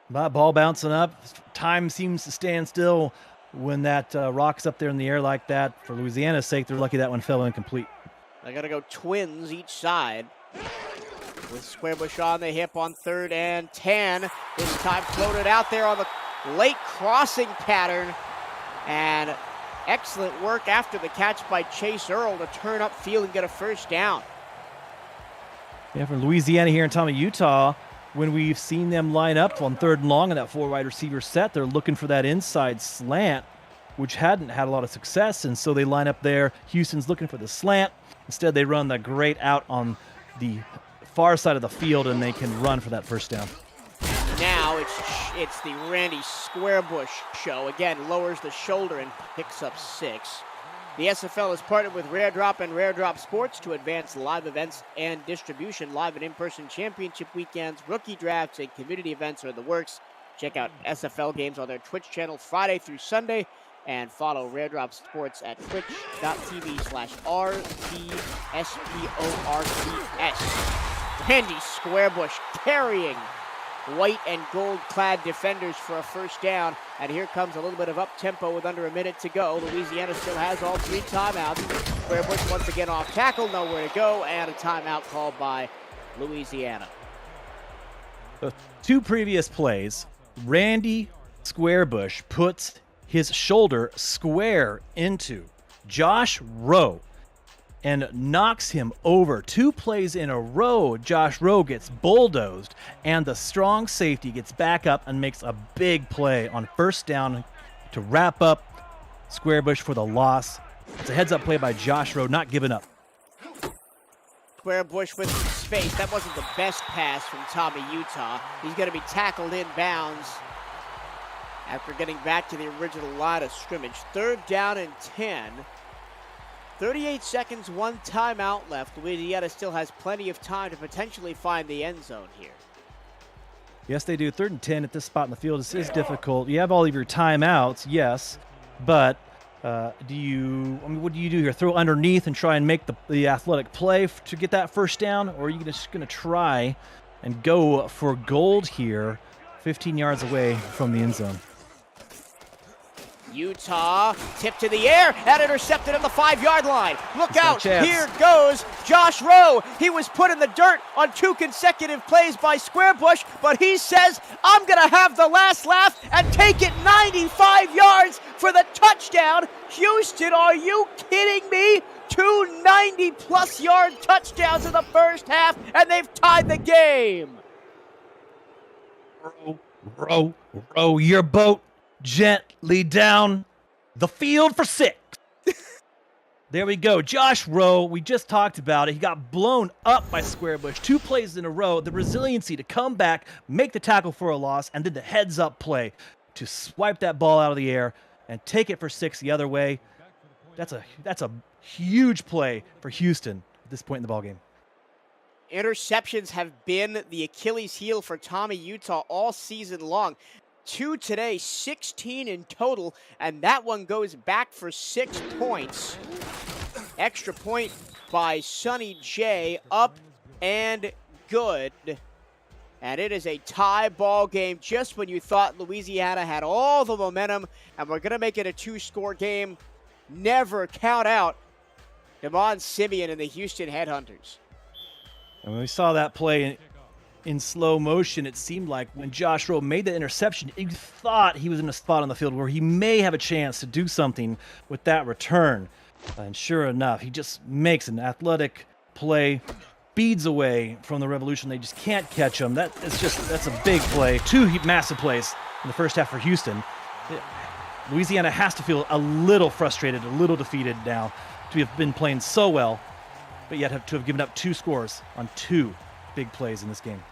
Ball bouncing up. Time seems to stand still when that rock's up there in the air like that. For Louisiana's sake, they're lucky that one fell incomplete. They got to go twins each side. With Squarebush on the hip on 3rd and 10. This time floated out there on the late crossing pattern. And excellent work after the catch by Chase Earl to turn up field and get a 1st down. Yeah, for Louisiana here in Utah, when we've seen them line up on 3rd and long in that 4 wide receiver set, they're looking for that inside slant, which hadn't had a lot of success, and so they line up there. Houston's looking for the slant. Instead, they run the great out on the far side of the field, and they can run for that 1st down. Now it's the Randy Squarebush show. Again, lowers the shoulder and picks up 6. The SFL has partnered with Rare Drop and Rare Drop Sports to advance live events and distribution. Live and in-person championship weekends, rookie drafts, and community events are in the works. Check out SFL games on their Twitch channel Friday through Sunday And follow Rare Drop Sports at twitch.tv/RDSPORTS. Randy Squarebush carrying white and gold-clad defenders for a first down. And here comes a little bit of up-tempo with under a minute to go. Louisiana still has all 3 timeouts. Squarebush once again off tackle, nowhere to go, and a timeout called by Louisiana. The 2 previous plays, Randy Squarebush puts his shoulder square into Josh Rowe and knocks him over. 2 plays in a row, Josh Rowe gets bulldozed, and the strong safety gets back up and makes a big play on first down to wrap up Squarebush for the loss. It's a heads-up play by Josh Rowe, not giving up. Squarebush with some space. That wasn't the best pass from Tommy Utah. He's going to be tackled in bounds after getting back to the original line of scrimmage. 3rd down and 10. 38 seconds, 1 timeout left. Louisiana still has plenty of time to potentially find the end zone here. Yes, they do. 3rd and 10 at this spot in the field is difficult. You have all of your timeouts, yes, but what do you do here? Throw underneath and try and make the athletic play to get that first down, or are you just going to try and go for gold here, 15 yards away from the end zone? Utah tipped to the air and intercepted at the 5-yard line. Look out, chance. Here goes Josh Rowe. He was put in the dirt on 2 consecutive plays by Squarebush, but he says, I'm going to have the last laugh and take it 95 yards for the touchdown. Houston, are you kidding me? 2 90-plus yard touchdowns in the first half, and they've tied the game. Row your boat gently down the field for 6. There we go. Josh Rowe, we just talked about it. He got blown up by Squarebush 2 plays in a row. The resiliency to come back, make the tackle for a loss, and then the heads-up play to swipe that ball out of the air and take it for 6 the other way. That's a huge play for Houston at this point in the ballgame. Interceptions have been the Achilles heel for Tommy Utah all season long. 2 today, 16 in total, and that one goes back for 6 points. Extra point by Sonny J, up and good. And it is a tie ball game just when you thought Louisiana had all the momentum and we're going to make it a 2-score game. Never count out Damon Simeon and the Houston Headhunters. And when we saw that play in slow motion, it seemed like when Josh Rowe made the interception, you thought he was in a spot on the field where he may have a chance to do something with that return. And sure enough, he just makes an athletic play, speeds away from the Revolution. They just can't catch him. That's a big play. 2 massive plays in the first half for Houston. Louisiana has to feel a little frustrated, a little defeated now to have been playing so well, but yet to have given up 2 scores on 2 big plays in this game.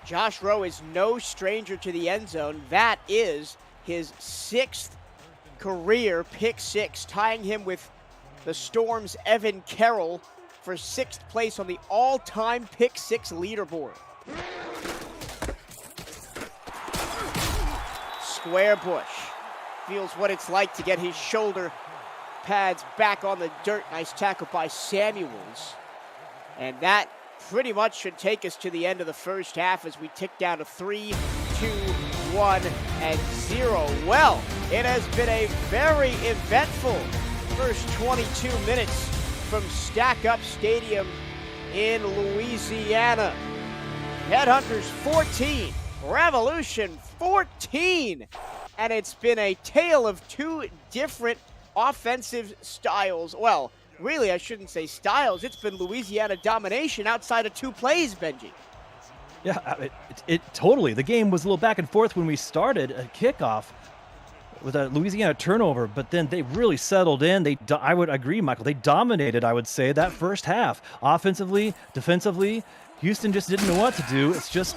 Josh Rowe is no stranger to the end zone. That is his 6th career pick 6, tying him with the Storm's Evan Carroll for 6th place on the all-time pick 6 leaderboard. Squarebush feels what it's like to get his shoulder pads back on the dirt. Nice tackle by Samuels. And that pretty much should take us to the end of the first half as we tick down to 3, 2, 1, and 0. Well, it has been a very eventful first 22 minutes from Stack Up Stadium in Louisiana. Headhunters 14, Revolution 14. And it's been a tale of 2 different offensive styles. Well, really, I shouldn't say styles. It's been Louisiana domination outside of 2 plays, Benji. Yeah, it totally. The game was a little back and forth when we started a kickoff with a Louisiana turnover, but then they really settled in. I would agree, Michael. They dominated, I would say, that first half. Offensively, defensively, Houston just didn't know what to do. It's just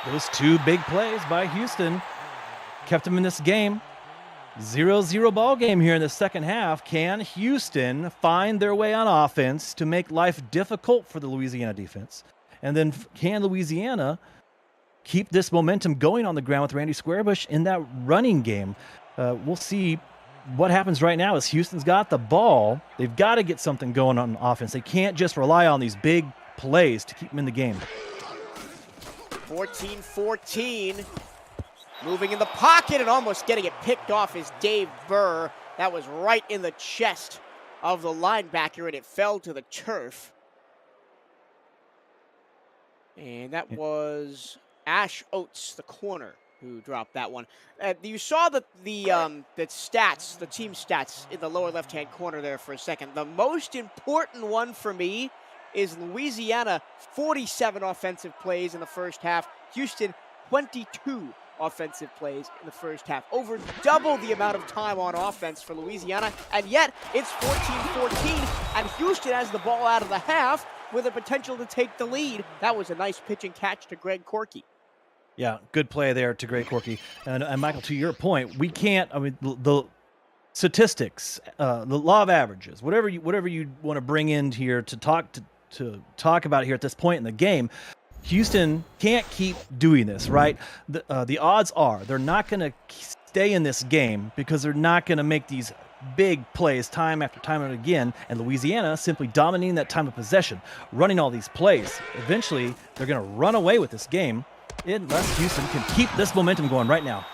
those 2 big plays by Houston kept them in this game. 0-0 ball game here in the second half. Can Houston find their way on offense to make life difficult for the Louisiana defense? And then can Louisiana keep this momentum going on the ground with Randy Squarebush in that running game? We'll see what happens right now is Houston's got the ball. They've got to get something going on offense. They can't just rely on these big plays to keep them in the game. 14-14. Moving in the pocket and almost getting it picked off is Dave Burr. That was right in the chest of the linebacker, and it fell to the turf. And that was Ash Oates, the corner, who dropped that one. You saw the stats, the team stats in the lower left-hand corner there for a second. The most important one for me is Louisiana, 47 offensive plays in the first half. Houston, 22 offensive plays in the first half. Over double the amount of time on offense for Louisiana, and yet it's 14-14, and Houston has the ball out of the half with a potential to take the lead. That was a nice pitch and catch to Greg Corky. Yeah, good play there to Greg Corky. And Michael, to your point, we can't, I mean, the statistics, the law of averages, whatever you want to bring in here to talk about here at this point in the game, Houston can't keep doing this, right? The odds are they're not going to stay in this game because they're not going to make these big plays time after time and again, and Louisiana simply dominating that time of possession, running all these plays. Eventually, they're going to run away with this game unless Houston can keep this momentum going right now.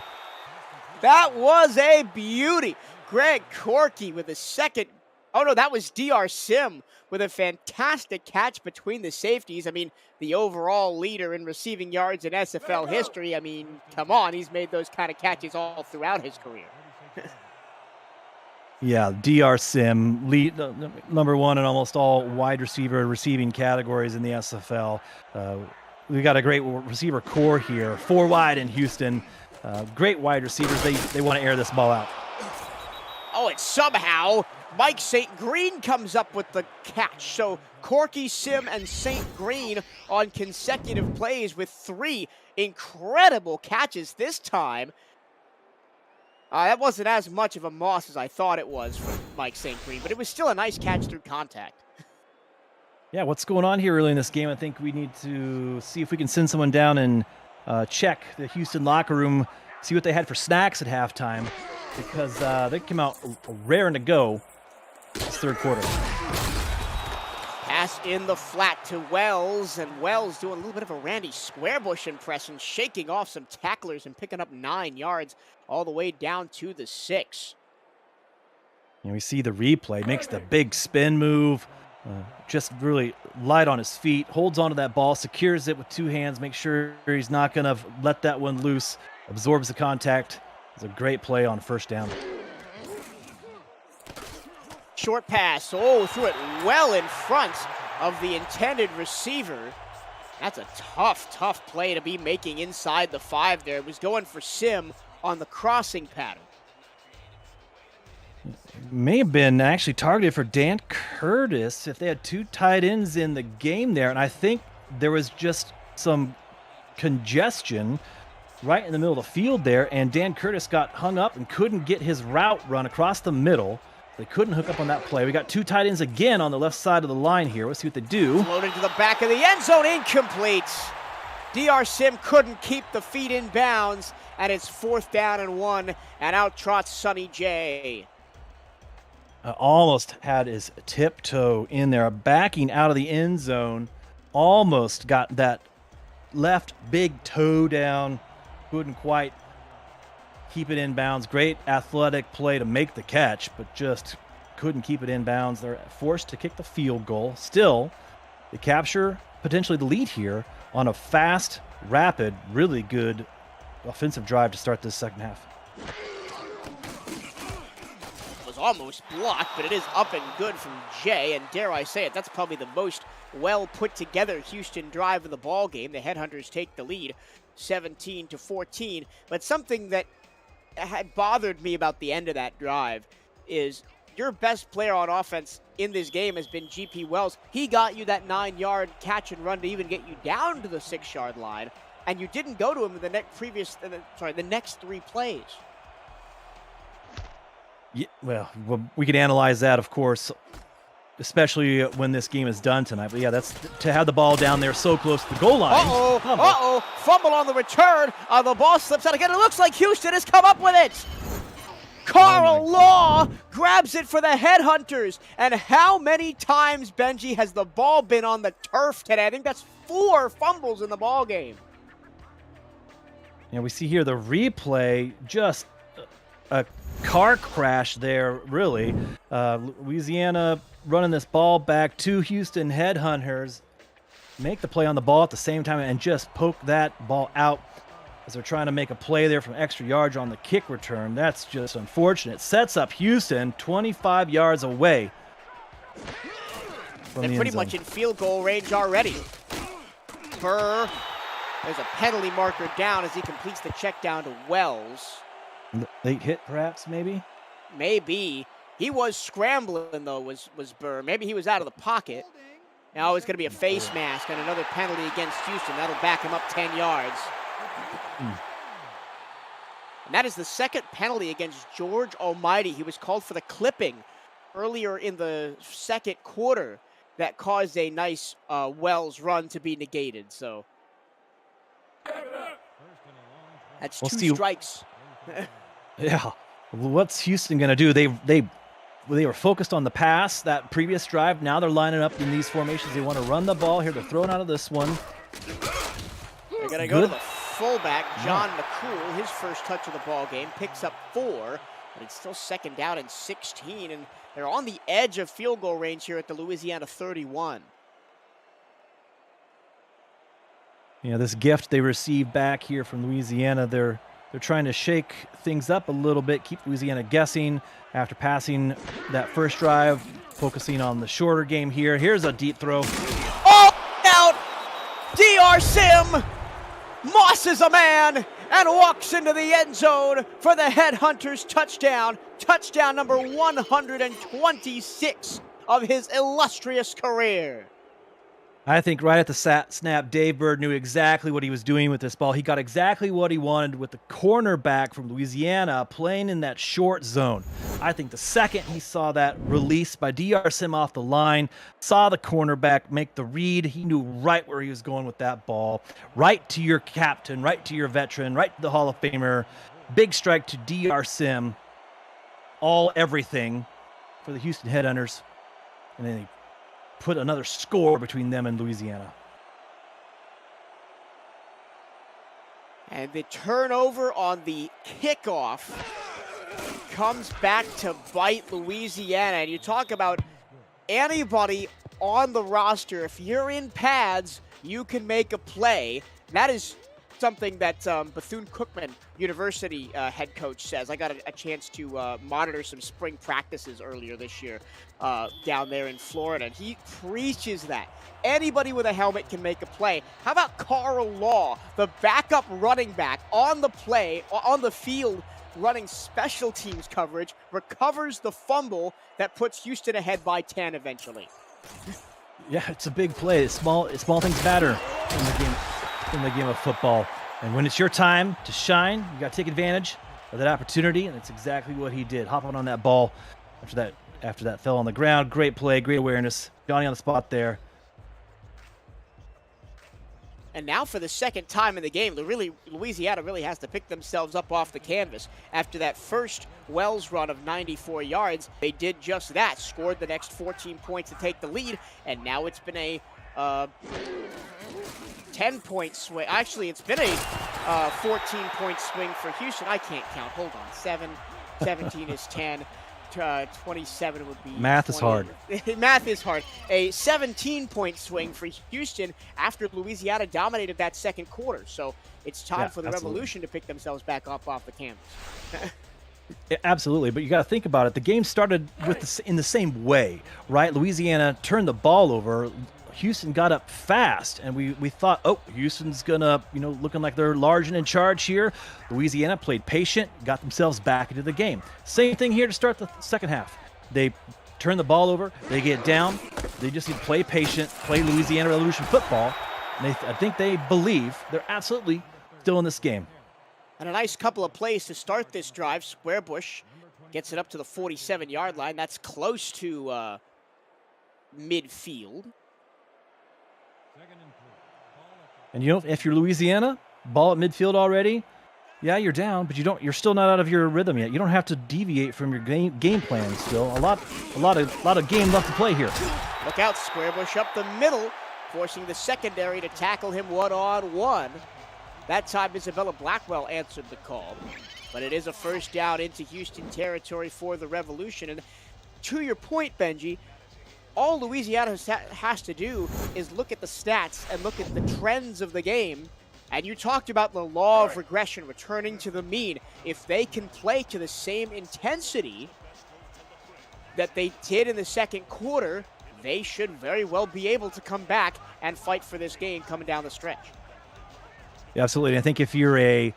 That was a beauty. Greg Corky with a second. Oh, no, that was DR Sim with a fantastic catch between the safeties. I mean, the overall leader in receiving yards in SFL history. I mean, come on, he's made those kind of catches all throughout his career. Yeah, DR Sim, lead number one in almost all wide receiver receiving categories in the SFL. We got a great receiver core here, 4 wide in Houston. Great wide receivers. They want to air this ball out. Oh, and somehow Mike St. Green comes up with the catch. So Corky, Sim, and St. Green on consecutive plays with 3 incredible catches this time. That wasn't as much of a moss as I thought it was from Mike St. Green, but it was still a nice catch through contact. Yeah, what's going on here early in this game? I think we need to see if we can send someone down and check the Houston locker room, see what they had for snacks at halftime, because they came out raring to go this third quarter. Pass in the flat to Wells, and Wells doing a little bit of a Randy Squarebush impression, shaking off some tacklers and picking up 9 yards all the way down to the 6. And we see the replay, makes the big spin move, just really light on his feet, holds onto that ball, secures it with 2 hands, makes sure he's not going to let that one loose, absorbs the contact. It's a great play on first down. Short pass, threw it well in front of the intended receiver. That's a tough play to be making inside the 5 there. It was going for Sim on the crossing pattern. May have been actually targeted for Dan Curtis if they had 2 tight ends in the game there. And I think there was just some congestion right in the middle of the field there. And Dan Curtis got hung up and couldn't get his route run across the middle. They couldn't hook up on that play. We got 2 tight ends again on the left side of the line here. Let's see what they do. Floated to the back of the end zone, incomplete. DR Sim couldn't keep the feet in bounds, and it's 4th down and 1, and out trots Sonny J. Almost had his tiptoe in there, backing out of the end zone. Almost got that left big toe down. Couldn't quite keep it in bounds. Great athletic play to make the catch, but just couldn't keep it in bounds. They're forced to kick the field goal. Still, they capture potentially the lead here on a fast, rapid, really good offensive drive to start this second half. Was almost blocked, but it is up and good from Jay, and dare I say it, that's probably the most well put together Houston drive of the ball game. The Headhunters take the lead 17-14, but something that had bothered me about the end of that drive is your best player on offense in this game has been GP Wells. He got you that 9-yard catch and run to even get you down to the 6-yard line, and you didn't go to him in the next 3 plays. Yeah, well, we could analyze that, of course, especially when this game is done tonight. But yeah, that's to have the ball down there so close to the goal line. Fumble on the return. The ball slips out again. It looks like Houston has come up with it. Carl Law grabs it for the Headhunters. And how many times, Benji, has the ball been on the turf today? I think that's 4 fumbles in the ball game. Yeah, we see here the replay, just a car crash there, really. Louisiana running this ball back to Houston Headhunters. Make the play on the ball at the same time and just poke that ball out as they're trying to make a play there from extra yards on the kick return. That's just unfortunate. Sets up Houston 25 yards away from They're the pretty end zone. much in field goal range already. Burr, there's a penalty marker down as he completes the check down to Wells. Late hit, perhaps, maybe? Maybe. He was scrambling, though, was Burr. Maybe he was out of the pocket. Now it's going to be a face mask and another penalty against Houston. That'll back him up 10 yards. And that is the second penalty against George Almighty. He was called for the clipping earlier in the second quarter that caused a nice Wells run to be negated. So that's two strikes. Yeah. What's Houston going to do? They were focused on the pass that previous drive. Now they're lining up in these formations. They want to run the ball. Here they're throwing out of this one. They're going to go to the fullback, John McCool. His first touch of the ball game, picks up 4, but it's still second down and 16. And they're on the edge of field goal range here at the Louisiana 31. Yeah, this gift they received back here from Louisiana, they're trying to shake things up a little bit, keep Louisiana guessing after passing that first drive, focusing on the shorter game here. Here's a deep throw. Oh, out! DR Sim mosses a man and walks into the end zone for the Headhunters touchdown. Touchdown number 126 of his illustrious career. I think right at the snap, Dave Bird knew exactly what he was doing with this ball. He got exactly what he wanted with the cornerback from Louisiana playing in that short zone. I think the second he saw that release by DR Sim off the line, saw the cornerback make the read, he knew right where he was going with that ball. Right to your captain, right to your veteran, right to the Hall of Famer. Big strike to DR Sim. Everything for the Houston Headhunters. And then he put another score between them and Louisiana. And the turnover on the kickoff comes back to bite Louisiana. And you talk about anybody on the roster, if you're in pads, you can make a play. That is something that Bethune-Cookman University head coach says. I got a chance to monitor some spring practices earlier this year down there in Florida, and he preaches that. Anybody with a helmet can make a play. How about Carl Law, the backup running back on the play, on the field, running special teams coverage, recovers the fumble that puts Houston ahead by 10 eventually. Yeah, it's a big play. Small things matter in the game of football. And when it's your time to shine, you got to take advantage of that opportunity, and that's exactly what he did. Hopping on that ball after that fell on the ground. Great play, great awareness. Johnny on the spot there. And now for the second time in the game, Louisiana really has to pick themselves up off the canvas. After that first Wells run of 94 yards, they did just that, scored the next 14 points to take the lead, and now it's been a 10-point swing. Actually, it's been a 14-point swing for Houston. I can't count. Hold on. 17 is 10. 27 would be Math 20. Is hard. Math is hard. A 17-point swing for Houston after Louisiana dominated that second quarter. So it's time for the Revolution to pick themselves back up off the canvas. Absolutely, but you got to think about it. The game started in the same way, right? Louisiana turned the ball over. Houston got up fast, and we thought, oh, Houston's gonna, looking like they're large and in charge here. Louisiana played patient, got themselves back into the game. Same thing here to start the second half. They turn the ball over, they get down, they just need to play patient, play Louisiana Revolution football. And I think they believe they're absolutely still in this game. And a nice couple of plays to start this drive. Squarebush gets it up to the 47-yard line. That's close to midfield. And if you're Louisiana, ball at midfield already, Yeah, you're down, but you're still not out of your rhythm yet. You don't have to deviate from your game plan still. A lot of game left to play here. Look out, Squarebush up the middle, forcing the secondary to tackle him one-on-one. That time, Isabella Blackwell answered the call. But it is a first down into Houston territory for the Revolution. And to your point, Benji, all Louisiana has to do is look at the stats and look at the trends of the game. And you talked about the law of regression, returning to the mean. If they can play to the same intensity that they did in the second quarter, they should very well be able to come back and fight for this game coming down the stretch. Yeah, absolutely. I think if you're a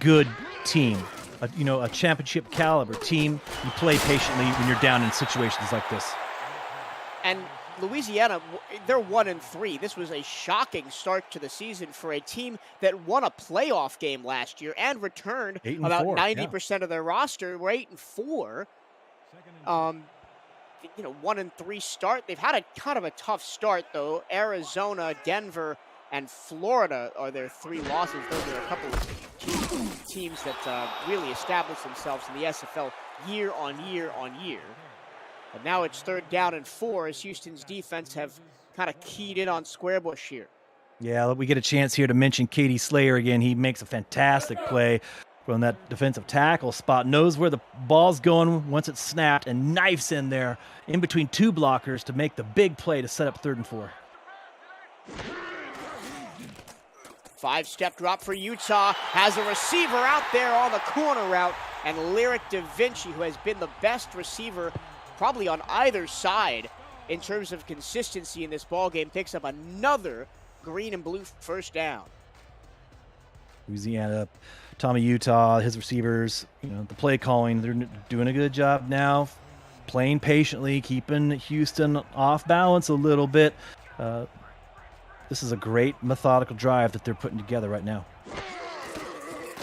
good team, a championship caliber team, you play patiently when you're down in situations like this. And Louisiana, they're 1-3. This was a shocking start to the season for a team that won a playoff game last year and returned about 90% of their roster. We're 8-4. 1-3 start. They've had a kind of a tough start, though. Arizona, Denver, and Florida are their 3 losses. Those are a couple of teams that really established themselves in the SFL year on year on year. But now it's 3rd down and 4 as Houston's defense have kind of keyed in on Squarebush here. Yeah, we get a chance here to mention Katie Slayer again. He makes a fantastic play from that defensive tackle spot. Knows where the ball's going once it's snapped and knifes in there in between 2 blockers to make the big play to set up 3rd and 4. 5-step drop for Utah. Has a receiver out there on the corner route. And Lyric Da Vinci, who has been the best receiver probably on either side in terms of consistency in this ball game, picks up another green and blue first down. Louisiana, Tommy Utah, his receivers, the play calling, they're doing a good job now, playing patiently, keeping Houston off balance a little bit. This is a great methodical drive that they're putting together right now.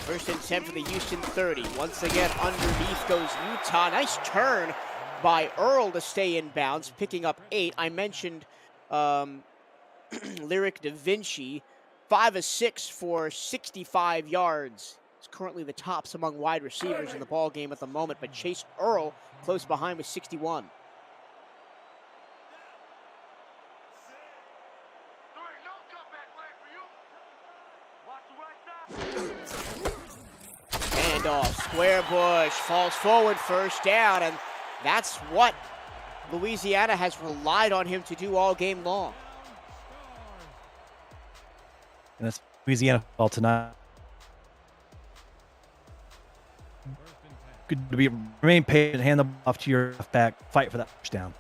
1st and 10 for the Houston 30. Once again, underneath goes Utah. Nice turn by Earl to stay in bounds, picking up 8. I mentioned Lyric Da Vinci, 5 of 6 for 65 yards. He's currently the tops among wide receivers in the ball game at the moment, but Chase Earl close behind with 61. And Squarebush falls forward, first down, and that's what Louisiana has relied on him to do all game long. And that's Louisiana ball tonight. Good to remain patient, hand them off to your back, fight for that first down.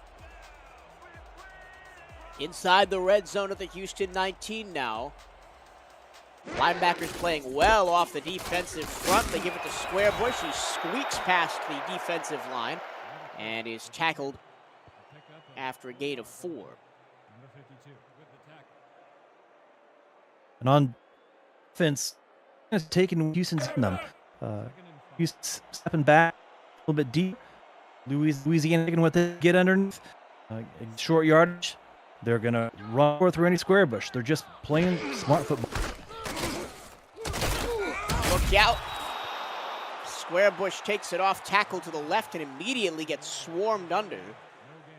Inside the red zone at the Houston 19 now. Linebackers playing well off the defensive front. They give it to Squarebush. He squeaks past the defensive line and is tackled after a gain of 4. And on offense, taking Houston's in them. Houston stepping back a little bit deep. Louisiana taking what they get underneath. Short yardage. They're going to run through any Squarebush. They're just playing smart football. Look out. Squarebush takes it off, tackle to the left, and immediately gets swarmed under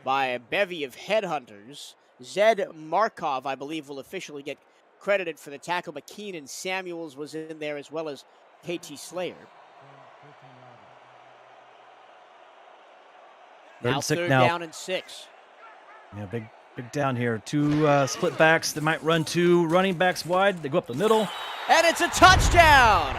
by a bevy of headhunters. Zed Markov, I believe, will officially get credited for the tackle, but Keenan Samuels was in there as well as KT Slayer. Now 3rd down and 6. Yeah, big down here. 2 split backs that might run 2 running backs wide. They go up the middle. And it's a touchdown!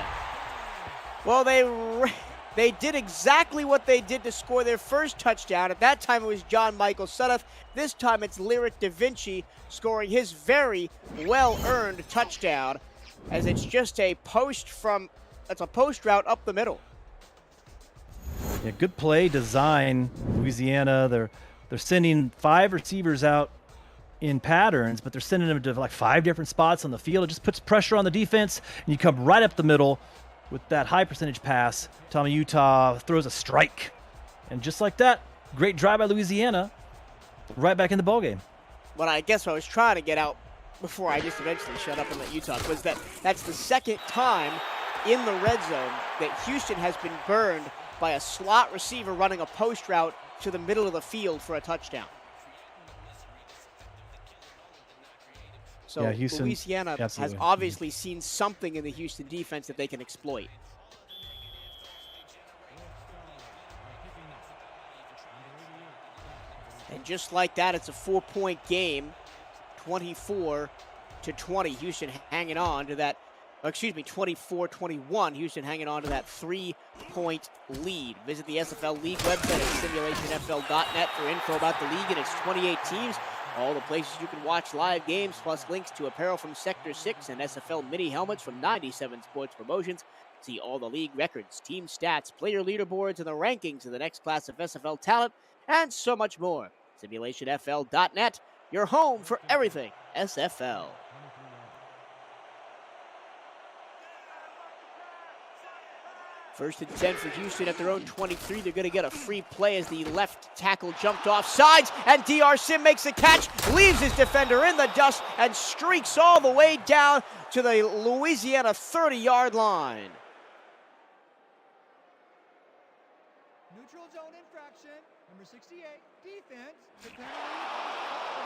Well, they did exactly what they did to score their first touchdown. At that time, it was John Michael Sudduth. This time, it's Lyric Da Vinci scoring his very well-earned touchdown, as it's just a post route up the middle. Yeah, good play design. Louisiana, they're sending 5 receivers out in patterns, but they're sending them to like 5 different spots on the field. It just puts pressure on the defense, and you come right up the middle with that high percentage pass. Tommy Utah throws a strike, and just like that, great drive by Louisiana, right back in the ballgame. What I guess I was trying to get out before I just eventually shut up and let you talk was that's the second time in the red zone that Houston has been burned by a slot receiver running a post route to the middle of the field for a touchdown. So Yeah, Houston, Louisiana absolutely. has obviously seen something in the Houston defense that they can exploit. And just like that, it's a 4-point game, 24-20. Houston hanging on to that, 24-21. Houston hanging on to that 3-point lead. Visit the SFL League website at simulationfl.net for info about the league and its 28 teams. All the places you can watch live games, plus links to apparel from Sector 6 and SFL mini helmets from 97 Sports Promotions. See all the league records, team stats, player leaderboards, and the rankings of the next class of SFL talent, and so much more. SimulationFL.net, your home for everything SFL. First and 10 for Houston at their own 23. They're going to get a free play as the left tackle jumped off sides, and DR Sim makes the catch, leaves his defender in the dust, and streaks all the way down to the Louisiana 30-yard line. Neutral zone infraction, number 68, defense.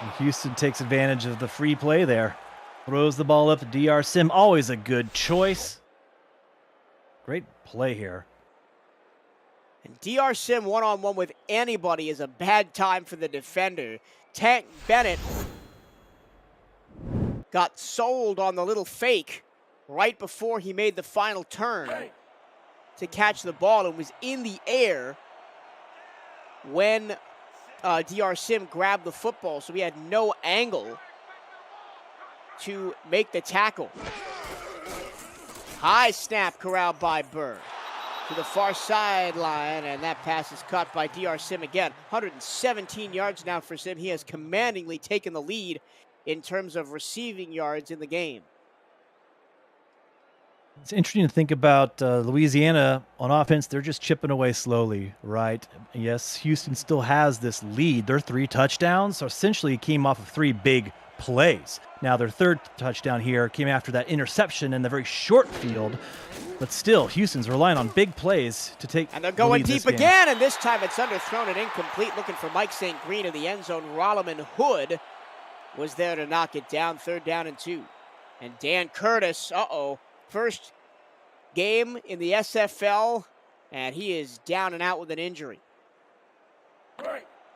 And Houston takes advantage of the free play there. Throws the ball up to DR Sim, always a good choice. Great play here. And DR Sim one-on-one with anybody is a bad time for the defender. Tank Bennett got sold on the little fake right before he made the final turn to catch the ball and was in the air when DR Sim grabbed the football, so he had no angle to make the tackle. High snap corralled by Burr to the far sideline, and that pass is caught by DR Sim again. 117 yards now for Sim. He has commandingly taken the lead in terms of receiving yards in the game. It's interesting to think about Louisiana on offense. They're just chipping away slowly, right? Yes, Houston still has this lead. Their 3 touchdowns essentially came off of 3 big plays. Now, their third touchdown here came after that interception in the very short field. But still, Houston's relying on big plays to take. And they're going deep again, and this time it's underthrown and incomplete. Looking for Mike St. Green in the end zone. Rolliman Hood was there to knock it down. 3rd down and 2. And Dan Curtis, first game in the SFL, and he is down and out with an injury.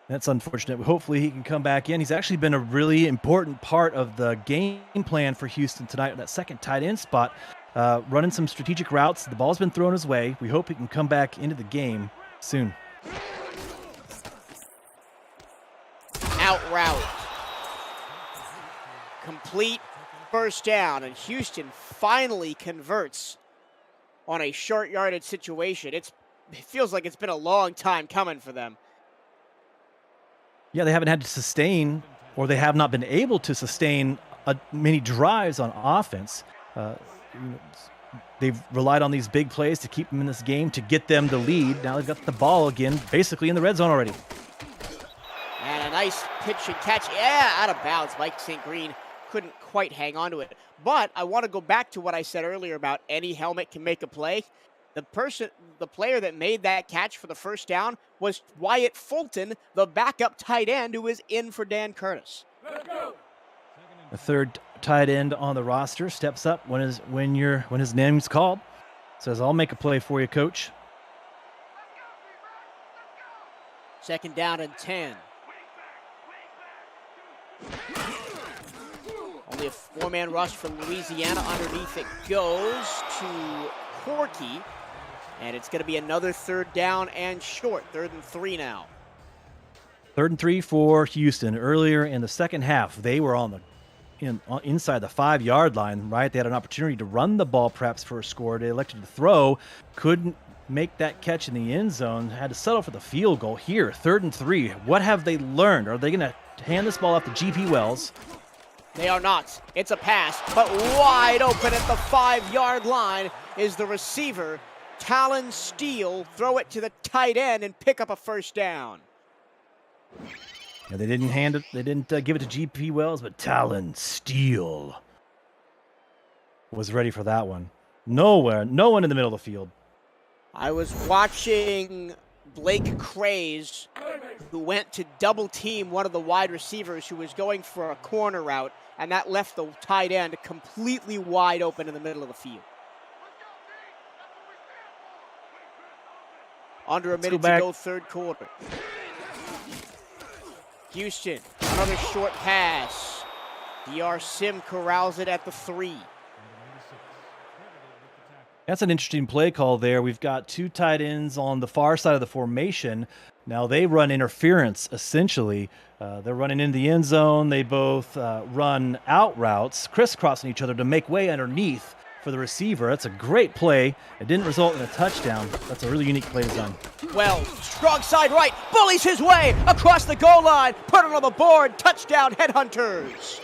That's unfortunate. Hopefully he can come back in. He's actually been a really important part of the game plan for Houston tonight, that second tight end spot, running some strategic routes. The ball's been thrown his way. We hope he can come back into the game soon. Out route. Complete first down, and Houston finally converts on a short yardage situation. It feels like it's been a long time coming for them. Yeah, they haven't had to sustain, or they have not been able to sustain many drives on offense. They've relied on these big plays to keep them in this game, to get them the lead. Now they've got the ball again, basically in the red zone already. And a nice pitch and catch. Yeah, out of bounds. Mike St. Green couldn't quite hang on to it. But I want to go back to what I said earlier about any helmet can make a play. The player that made that catch for the first down was Wyatt Fulton, the backup tight end who is in for Dan Curtis. The third tight end on the roster steps up when his name's called. Says, "I'll make a play for you, coach." 2nd down and 10. Only a 4-man rush from Louisiana. Underneath it goes to Corky. And it's going to be another 3rd down and short. 3rd and 3 now. 3rd and 3 for Houston. Earlier in the second half, they were inside the 5-yard line, right? They had an opportunity to run the ball perhaps for a score. They elected to throw. Couldn't make that catch in the end zone. Had to settle for the field goal here. 3rd and 3. What have they learned? Are they going to hand this ball off to GP Wells? They are not. It's a pass, but wide open at the 5-yard line is the receiver. Talon Steele, throw it to the tight end and pick up a 1st down. Yeah, they didn't hand it. They didn't give it to GP Wells, but Talon Steele was ready for that one. Nowhere. No one in the middle of the field. I was watching Blake Craze, who went to double team one of the wide receivers who was going for a corner route, and that left the tight end completely wide open in the middle of the field. Under a minute to go, third quarter. Houston, another short pass. DR Sim corrals it at the 3. That's an interesting play call there. We've got 2 tight ends on the far side of the formation. Now they run interference, essentially. They're running in the end zone. They both run out routes, crisscrossing each other to make way underneath for the receiver. That's a great play. It didn't result in a touchdown. That's a really unique play design. Well, strong side right, bullies his way across the goal line, put it on the board, touchdown Headhunters.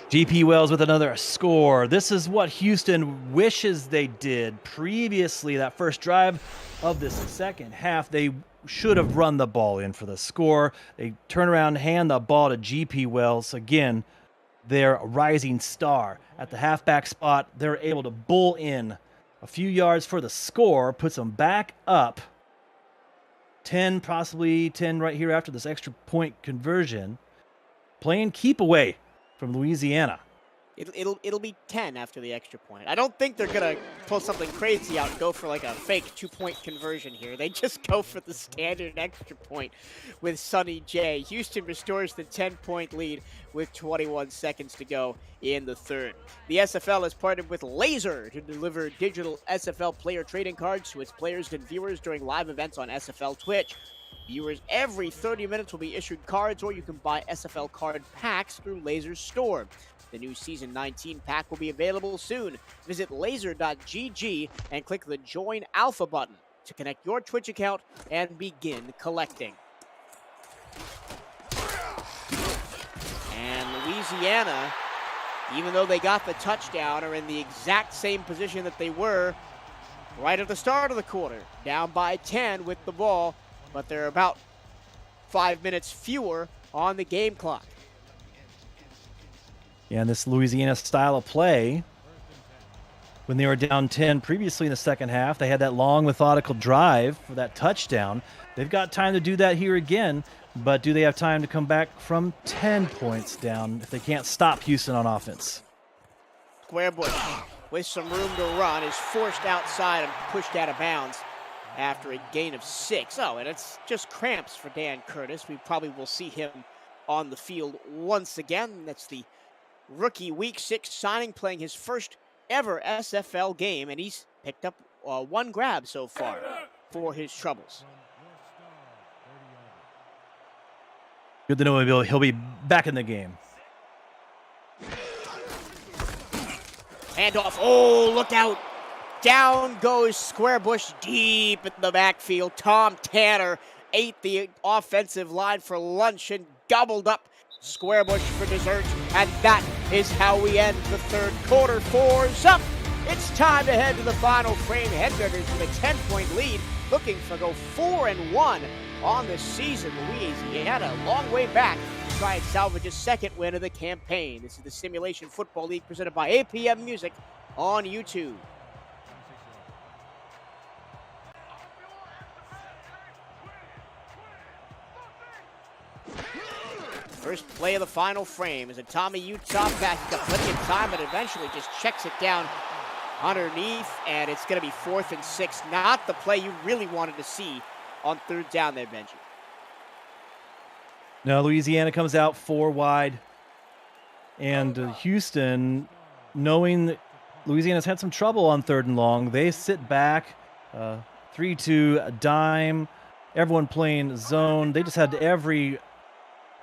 GP Wells with another score. This is what Houston wishes they did previously. That first drive of this second half, they should have run the ball in for the score. They turn around, hand the ball to GP Wells. Again, their rising star. At the halfback spot, they're able to bull in a few yards for the score, puts them back up 10, possibly 10 right here after this extra point conversion. Playing keep away from Louisiana. It'll be 10 after the extra point. I don't think they're gonna pull something crazy out and go for like a fake 2-point conversion here. They just go for the standard extra point with Sonny J. Houston restores the 10-point lead with 21 seconds to go in the third. The SFL has partnered with Laser to deliver digital SFL player trading cards to its players and viewers during live events on SFL Twitch. Viewers every 30 minutes will be issued cards, or you can buy SFL card packs through Laser's store. The new Season 19 pack will be available soon. Visit laser.gg and click the Join Alpha button to connect your Twitch account and begin collecting. And Louisiana, even though they got the touchdown, are in the exact same position that they were right at the start of the quarter. Down by 10 with the ball, but they're about 5 minutes fewer on the game clock. Yeah, and this Louisiana style of play, when they were down 10 previously in the second half, they had that long, methodical drive for that touchdown. They've got time to do that here again, but do they have time to come back from 10 points down if they can't stop Houston on offense? Squarebush, with some room to run, is forced outside and pushed out of bounds after a gain of 6. Oh, and it's just cramps for Dan Curtis. We probably will see him on the field once again. That's the rookie Week 6 signing, playing his first ever SFL game, and he's picked up 1 grab so far for his troubles. Good to know he'll be back in the game. Handoff. Oh, look out. Down goes Squarebush deep in the backfield. Tom Tanner ate the offensive line for lunch and gobbled up Squarebush for dessert. And that is how we end the third quarter. 4's up. It's time to head to the final frame. Headhunters with a 10-point lead, looking for go 4-1 on the season. Louisiana, a long way back to try and salvage a second win of the campaign. This is the Simulation Football League presented by APM Music on YouTube. First play of the final frame is a Tommy Utah back. He's got plenty of time, but eventually just checks it down underneath, and it's going to be 4th and 6. Not the play you really wanted to see on 3rd down there, Benji. Now Louisiana comes out 4 wide, and Houston, knowing that Louisiana's had some trouble on 3rd and long, they sit back, 3-2 dime, everyone playing zone. They just had every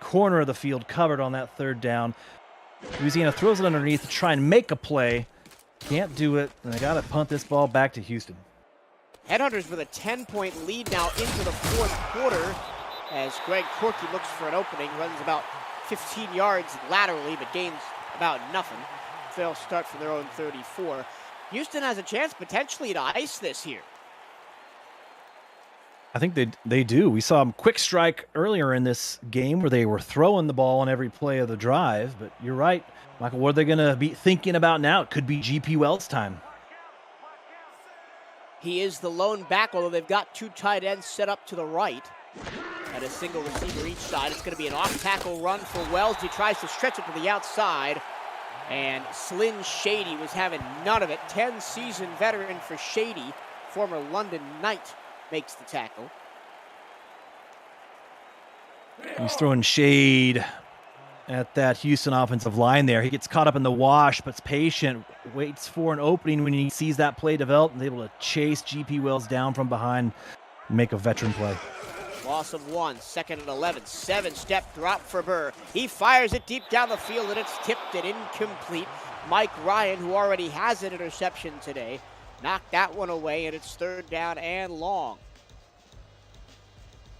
corner of the field covered on that 3rd down. Louisiana throws it underneath to try and make a play. Can't do it, and they got to punt this ball back to Houston. Headhunters with a 10-point lead now into the 4th quarter as Greg Corky looks for an opening, runs about 15 yards laterally, but gains about nothing. They'll start from their own 34. Houston has a chance potentially to ice this here. I think they do. We saw them quick strike earlier in this game where they were throwing the ball on every play of the drive. But you're right, Michael. What are they going to be thinking about now? It could be GP Wells time. He is the lone back, although they've got 2 tight ends set up to the right. And a single receiver each side. It's going to be an off-tackle run for Wells. He tries to stretch it to the outside. And Slyn Shady was having none of it. 10-season veteran for Shady, former London Knight, makes the tackle. He's throwing shade at that Houston offensive line there. He gets caught up in the wash, but's patient, waits for an opening when he sees that play develop, and is able to chase GP Wells down from behind and make a veteran play. Loss of 1, 2nd and 11. 7-step drop for Burr. He fires it deep down the field, and it's tipped and incomplete. Mike Ryan, who already has an interception today, knocked that one away, and it's 3rd down and long.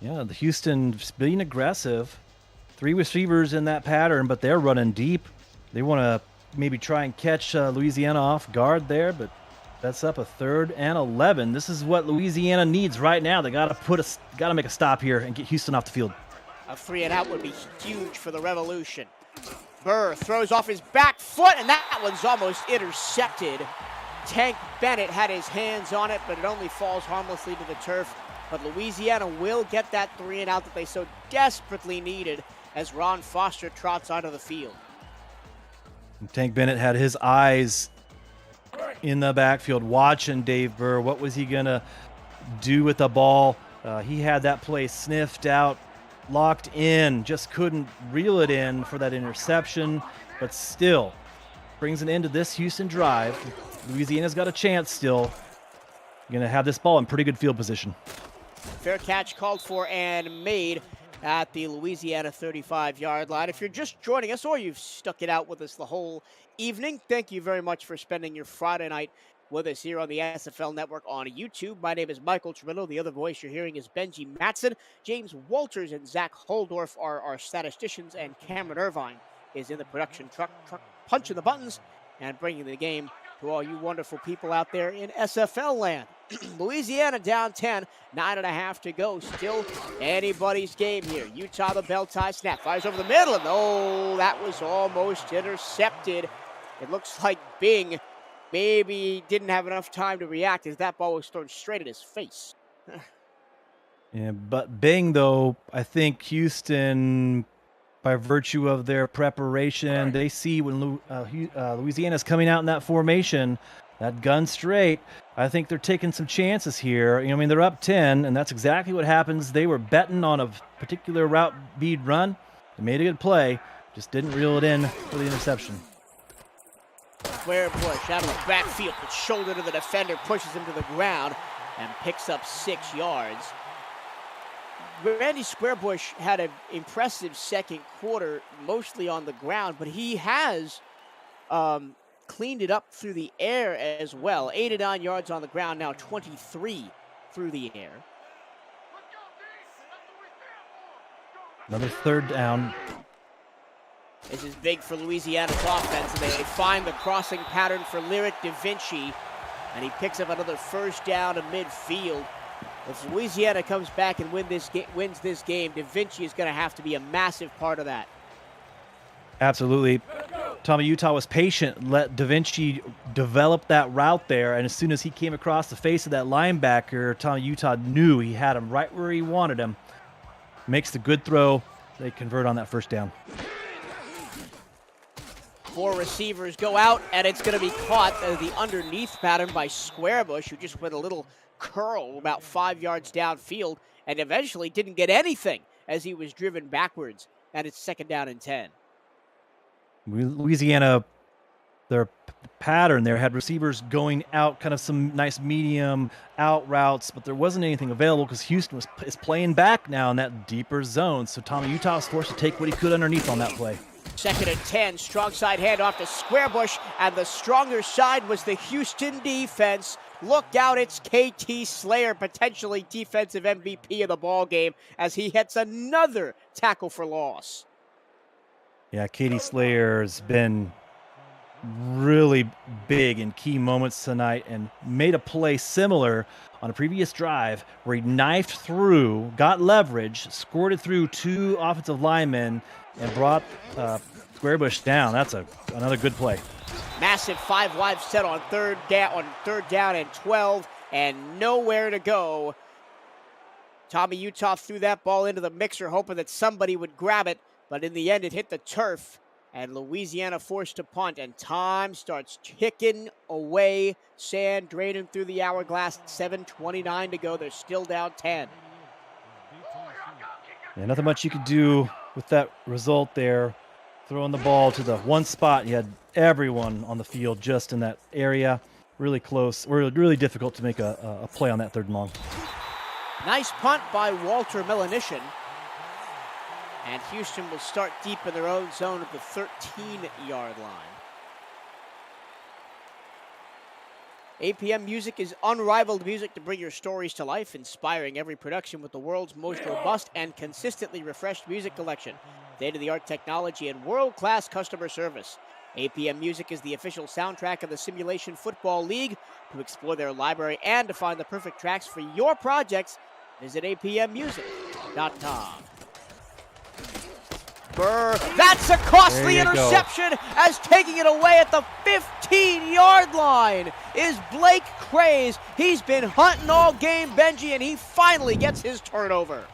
Yeah, the Houston being aggressive. 3 receivers in that pattern, but they're running deep. They want to maybe try and catch Louisiana off guard there, but that's up a 3rd and 11. This is what Louisiana needs right now. They got to make a stop here and get Houston off the field. A 3 and out would be huge for the Revolution. Burr throws off his back foot, and that one's almost intercepted. Tank Bennett had his hands on it, but it only falls harmlessly to the turf. But Louisiana will get that 3 and out that they so desperately needed as Ron Foster trots onto the field. Tank Bennett had his eyes in the backfield watching Dave Burr. What was he going to do with the ball? He had that play sniffed out, locked in, just couldn't reel it in for that interception, but still brings an end to this Houston drive. Louisiana's got a chance still. Going to have this ball in pretty good field position. Fair catch called for and made at the Louisiana 35-yard line. If you're just joining us or you've stuck it out with us the whole evening, thank you very much for spending your Friday night with us here on the SFL Network on YouTube. My name is Michael Tremillo. The other voice you're hearing is Benji Matson. James Walters and Zach Holdorf are our statisticians, and Cameron Irvine is in the production truck punching the buttons and bringing the game to all you wonderful people out there in SFL land. Louisiana down 10, 9.5 to go. Still anybody's game here. Utah, the bell tie snap, fires over the middle, and oh, that was almost intercepted. It looks like Bing maybe didn't have enough time to react as that ball was thrown straight at his face. Yeah, but Bing, though, I think Houston, by virtue of their preparation, they see when Louisiana's coming out in that formation, that gun straight. I think they're taking some chances here. They're up 10, and that's exactly what happens. They were betting on a particular route bead run. They made a good play, just didn't reel it in for the interception. Square Bush out of the backfield, but shoulder to the defender, pushes him to the ground, and picks up 6 yards. Randy Squarebush had an impressive second quarter, mostly on the ground, but he has cleaned it up through the air as well. 8 to 9 yards on the ground, now 23 through the air. Another 3rd down. This is big for Louisiana's offense. They find the crossing pattern for Lyric Da Vinci, and he picks up another 1st down to midfield. If Louisiana comes back and wins this game, Da Vinci is going to have to be a massive part of that. Absolutely. Tommy Utah was patient, let Da Vinci develop that route there, and as soon as he came across the face of that linebacker, Tommy Utah knew he had him right where he wanted him. Makes the good throw. They convert on that 1st down. 4 receivers go out, and it's going to be caught as the underneath pattern by Squarebush, who just went a little curl about 5 yards downfield and eventually didn't get anything as he was driven backwards, and it's 2nd down and 10. Louisiana, their pattern there had receivers going out, kind of some nice medium out routes, but there wasn't anything available because Houston is playing back now in that deeper zone. So Tommy Utah was forced to take what he could underneath on that play. 2nd and 10, strong side handoff to Squarebush, and the stronger side was the Houston defense. Look out, it's KT Slayer, potentially defensive MVP of the ball game, as he hits another tackle for loss. Yeah, Katie Slayer's been really big in key moments tonight and made a play similar on a previous drive where he knifed through, got leverage, scored it through 2 offensive linemen, and brought Squarebush down. That's another good play. Massive 5 wide set on third down and 12, and nowhere to go. Tommy Utah threw that ball into the mixer, hoping that somebody would grab it, but in the end it hit the turf, and Louisiana forced to punt, and time starts ticking away. Sand draining through the hourglass. 7:29 to go. They're still down 10. Yeah, nothing much you could do with that result there. Throwing the ball to the one spot, you had everyone on the field just in that area. Really close, really difficult to make a play on that 3rd and long. Nice punt by Walter Melanishin. And Houston will start deep in their own zone at the 13-yard line. APM Music is unrivaled music to bring your stories to life, inspiring every production with the world's most robust and consistently refreshed music collection, state-of-the-art technology, and world-class customer service. APM Music is the official soundtrack of the Simulation Football League. To explore their library and to find the perfect tracks for your projects, visit apmmusic.com. Burr, that's a costly interception, as taking it away at the 15-yard line is Blake Craze. He's been hunting all game, Benji, and he finally gets his turnover.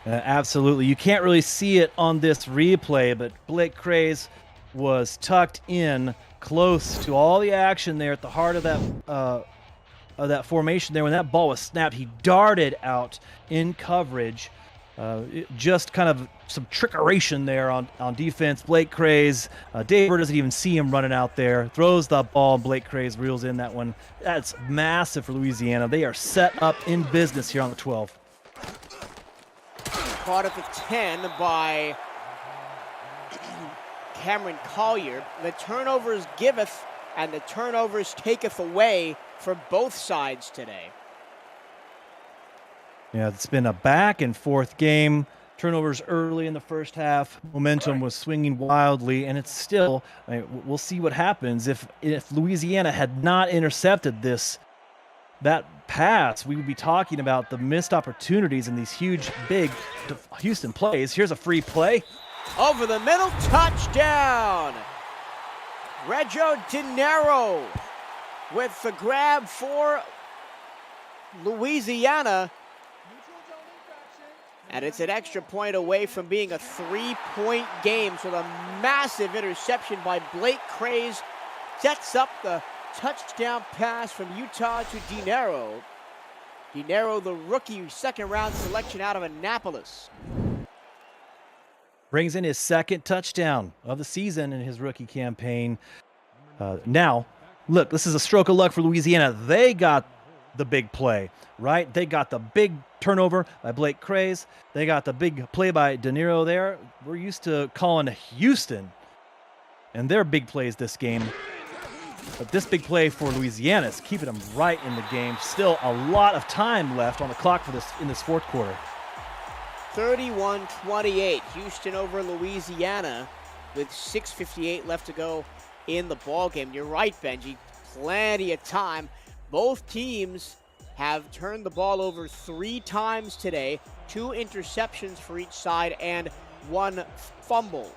Absolutely. You can't really see it on this replay, but Blake Craze was tucked in close to all the action there at the heart of that formation there. When that ball was snapped, he darted out in coverage. Just kind of some trickeration there on defense. Blake Craze, Dave Burr doesn't even see him running out there. Throws the ball, Blake Craze reels in that one. That's massive for Louisiana. They are set up in business here on the 12. Caught at the 10 by Cameron Collier. The turnovers giveth and the turnovers taketh away for both sides today. Yeah, it's been a back and forth game. Turnovers early in the first half. Momentum was swinging wildly, and it's still, we'll see what happens. If Louisiana had not intercepted that pass, we would be talking about the missed opportunities in these huge, big Houston plays. Here's a free play. Over the middle, touchdown. Reggio Dinero with the grab for Louisiana. And it's an extra point away from being a 3-point game. So the massive interception by Blake Craze sets up the touchdown pass from Utah to Dinero. Dinero, the rookie 2nd-round selection out of Annapolis. Brings in his 2nd touchdown of the season in his rookie campaign. Now, look, this is a stroke of luck for Louisiana. They got the big play, right? They got the big turnover by Blake Craze. They got the big play by Dinero there. We're used to calling Houston and their big plays this game. But this big play for Louisiana is keeping them right in the game. Still a lot of time left on the clock for this in this 4th quarter. 31-28, Houston over Louisiana with 6:58 left to go in the ball game. You're right, Benji. Plenty of time. Both teams have turned the ball over 3 times today, 2 interceptions for each side and 1 fumble.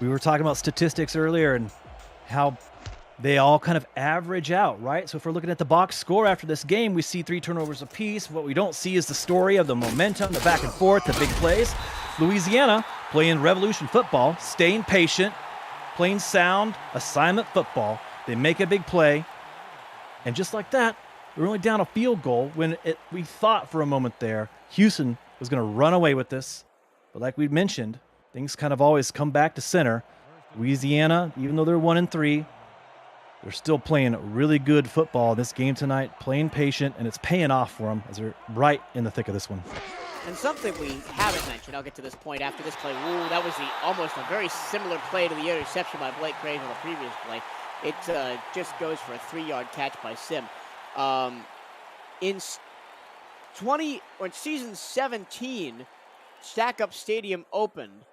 We were talking about statistics earlier and how they all kind of average out, right? So if we're looking at the box score after this game, we see 3 turnovers apiece. What we don't see is the story of the momentum, the back and forth, the big plays. Louisiana playing revolution football, staying patient, playing sound assignment football. They make a big play, and just like that, we're only down a field goal when we thought for a moment there Houston was going to run away with this. But like we mentioned, things kind of always come back to center. Louisiana, even though they're 1-3, they're still playing really good football in this game tonight, playing patient, and it's paying off for them as they're right in the thick of this one. And something we haven't mentioned, I'll get to this point after this play. Ooh, that was almost a very similar play to the interception by Blake Craze on the previous play. It just goes for a 3-yard catch by Sim. In season 17, Stack Up Stadium opened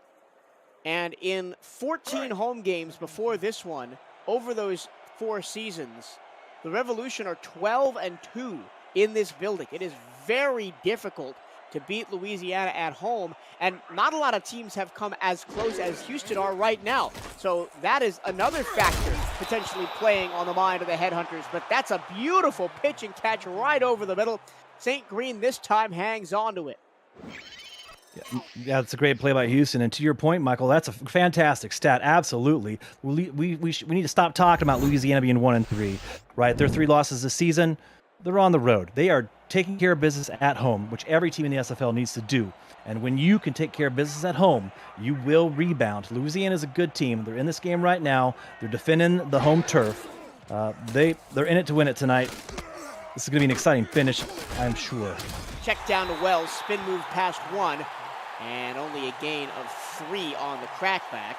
And in 14 home games before this one, over those 4 seasons, the Revolution are 12-2 in this building. It is very difficult to beat Louisiana at home, and not a lot of teams have come as close as Houston are right now. So that is another factor potentially playing on the mind of the Headhunters, but that's a beautiful pitch and catch right over the middle. St. Green this time hangs on to it. Yeah, that's a great play by Houston. And to your point, Michael, that's a fantastic stat. Absolutely. We need to stop talking about Louisiana being 1-3, right? Their 3 losses this season, they're on the road. They are taking care of business at home, which every team in the SFL needs to do. And when you can take care of business at home, you will rebound. Louisiana is a good team. They're in this game right now. They're defending the home turf. They're in it to win it tonight. This is going to be an exciting finish, I'm sure. Check down to Wells, spin move past 1, and only a gain of 3 on the crackback.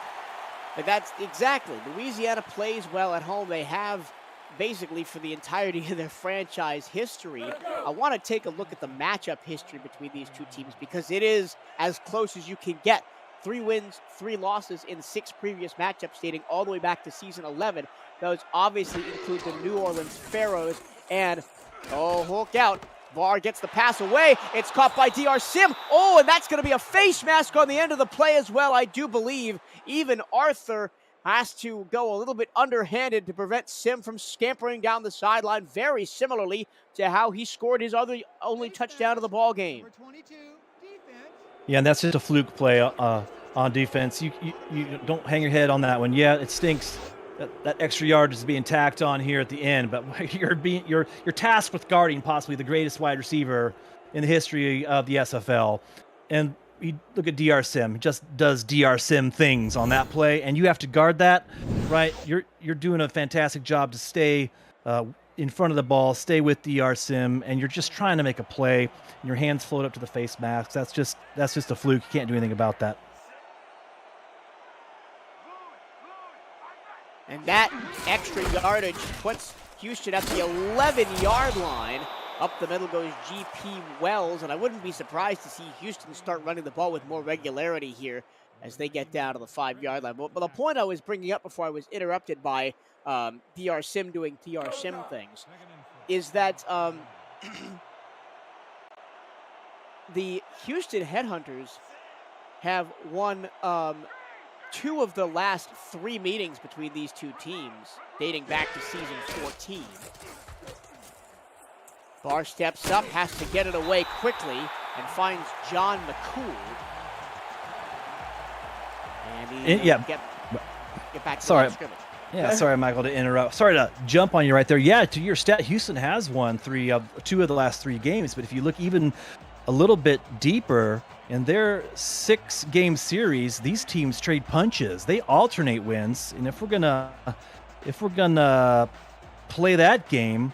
But that's exactly, Louisiana plays well at home. They have basically for the entirety of their franchise history. I want to take a look at the matchup history between these two teams because it is as close as you can get. 3 wins, 3 losses in 6 previous matchups dating all the way back to season 11. Those obviously include the New Orleans Pharaohs and, hook out. Barr gets the pass away. It's caught by DR Sim. Oh, and that's going to be a face mask on the end of the play as well, I do believe. Even Arthur has to go a little bit underhanded to prevent Sim from scampering down the sideline, very similarly to how he scored his only touchdown of the ball game. Number 22, defense. Yeah, and that's just a fluke play on defense. You don't hang your head on that one. Yeah, it stinks. That extra yard is being tacked on here at the end, but you're tasked with guarding possibly the greatest wide receiver in the history of the SFL. And you look at DR Sim, he just does DR Sim things on that play, and you have to guard that, right? You're doing a fantastic job to stay in front of the ball, stay with DR Sim, and you're just trying to make a play. And your hands float up to the face mask. That's just a fluke. You can't do anything about that. And that extra yardage puts Houston at the 11-yard line. Up the middle goes GP Wells, and I wouldn't be surprised to see Houston start running the ball with more regularity here as they get down to the 5-yard line. But the point I was bringing up before I was interrupted by DR Sim doing DR Sim things is that the Houston Headhunters have won 2 of the last 3 meetings between these two teams, dating back to season 14. Barr steps up, has to get it away quickly, and finds John McCool. And he get back to the scrimmage. Yeah, sorry, Michael, to interrupt. Sorry to jump on you right there. Yeah, to your stat, Houston has won 2 of the last 3 games, but if you look even a little bit deeper, in their 6-game series, these teams trade punches. They alternate wins, and if we're gonna play that game,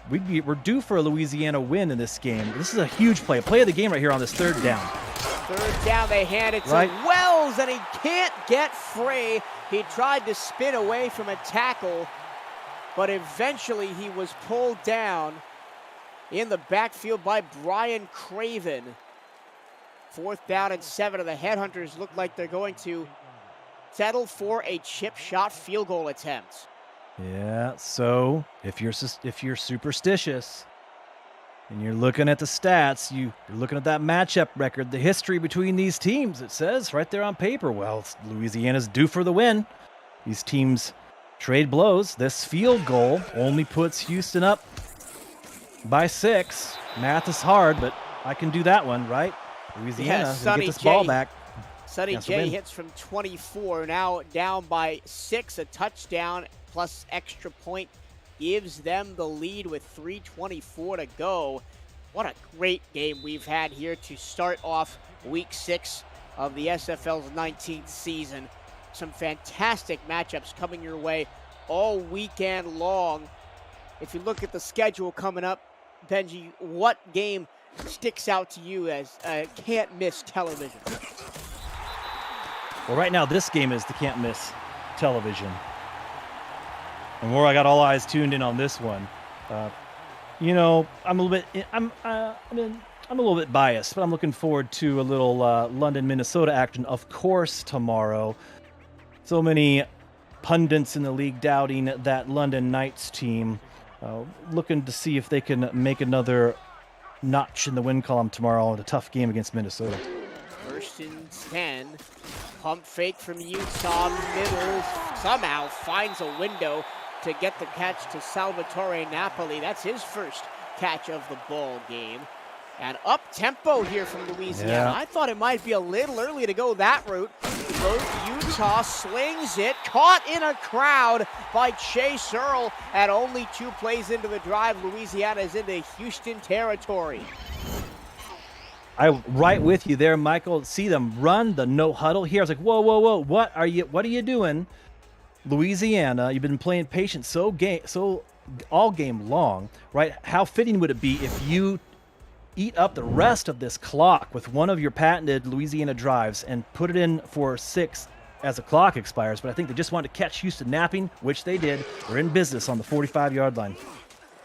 we're due for a Louisiana win in this game. This is a huge play of the game right here on this 3rd down. 3rd down, they hand it to Wells, and he can't get free. He tried to spin away from a tackle, but eventually he was pulled down in the backfield by Brian Craven. 4th down and 7, and the Headhunters look like they're going to settle for a chip shot field goal attempt. Yeah, so if you're superstitious and you're looking at the stats, you're looking at that matchup record, the history between these teams, it says right there on paper, well, Louisiana's due for the win. These teams trade blows. This field goal only puts Houston up by 6. Math is hard, but I can do that one, right? Louisiana will get this ball back. Sonny J hits from 24, now down by 6, a touchdown plus extra point gives them the lead with 3:24 to go. What a great game we've had here to start off week 6 of the SFL's 19th season. Some fantastic matchups coming your way all weekend long. If you look at the schedule coming up, Benji, what game sticks out to you as can't-miss television? Well, right now, this game is the can't-miss television. And where I got all eyes tuned in on this one. I'm a little bit, I'm a little bit biased, but I'm looking forward to a little London, Minnesota action, of course, tomorrow. So many pundits in the league doubting that London Knights team, looking to see if they can make another notch in the win column tomorrow in a tough game against Minnesota. 1st and 10. Pump fake from Utah, middle, somehow finds a window to get the catch to Salvatore Napoli. That's his first catch of the ball game. And up-tempo here from Louisiana. Yeah. I thought it might be a little early to go that route. Utah slings it, caught in a crowd by Chase Earl. And only 2 plays into the drive, Louisiana is into Houston territory. I'm right with you there, Michael. See them run the no huddle here. I was like, whoa, whoa, whoa! What are you doing, Louisiana? You've been playing patient so all game long, right? How fitting would it be if you eat up the rest of this clock with one of your patented Louisiana drives and put it in for 6 as the clock expires? But I think they just wanted to catch Houston napping, which they did. They're in business on the 45-yard line.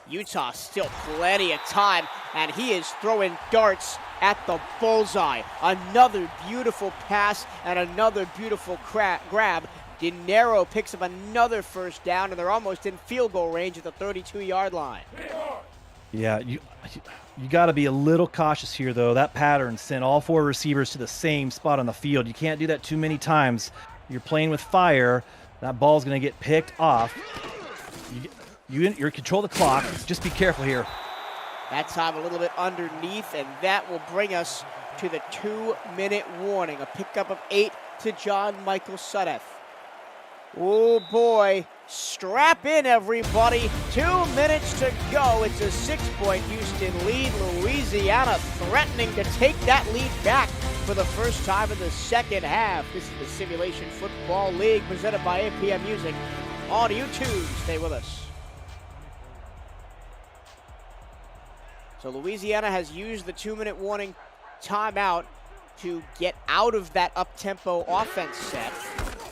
Utah still plenty of time, and he is throwing darts at the bullseye. Another beautiful pass and another beautiful grab. Dinero picks up another first down, and they're almost in field goal range at the 32-yard line. Yeah, you got to be a little cautious here, though. That pattern sent all 4 receivers to the same spot on the field. You can't do that too many times. You're playing with fire. That ball's going to get picked off. You control the clock. Just be careful here. That time a little bit underneath, and that will bring us to the 2-minute warning. A pickup of 8 to John Michael Sudeth. Oh boy, strap in everybody. 2 minutes to go. It's a 6-point Houston lead. Louisiana threatening to take that lead back for the first time in the second half. This is the Simulation Football League presented by APM Music on YouTube. Stay with us. So Louisiana has used the 2-minute warning timeout to get out of that up-tempo offense set.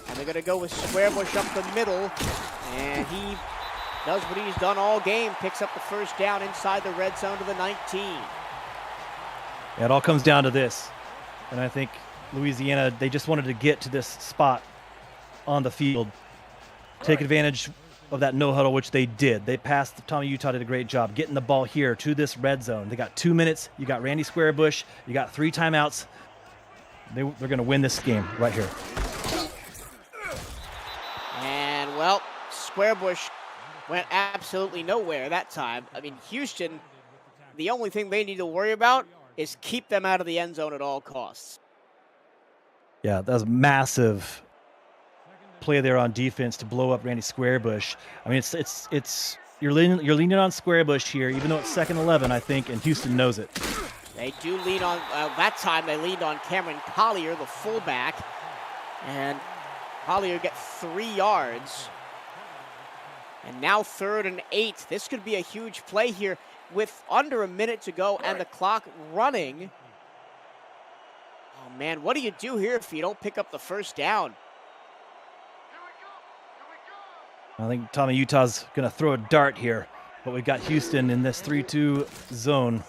And they're going to go with Squarebush up the middle. And he does what he's done all game, picks up the first down inside the red zone to the 19. Yeah, it all comes down to this. And I think Louisiana, they just wanted to get to this spot on the field, take advantage of that no huddle, which they did. They passed. Tommy Utah did a great job getting the ball here to this red zone. They got 2 minutes. You got Randy Squarebush. You got 3 timeouts. They're going to win this game right here. And, well, Squarebush went absolutely nowhere that time. I mean, Houston, the only thing they need to worry about is keep them out of the end zone at all costs. Yeah, that was massive play there on defense to blow up Randy Squarebush. I mean, it's you're leaning on Squarebush here, even though it's 2nd 11, I think, and Houston knows it. They do lean on, that time they leaned on Cameron Collier, the fullback, and Collier gets 3 yards. And now 3rd and 8. This could be a huge play here with under a minute to go and the clock running. Oh man, what do you do here if you don't pick up the first down? I think Tommy Utah's going to throw a dart here, but we've got Houston in this 3-2 zone.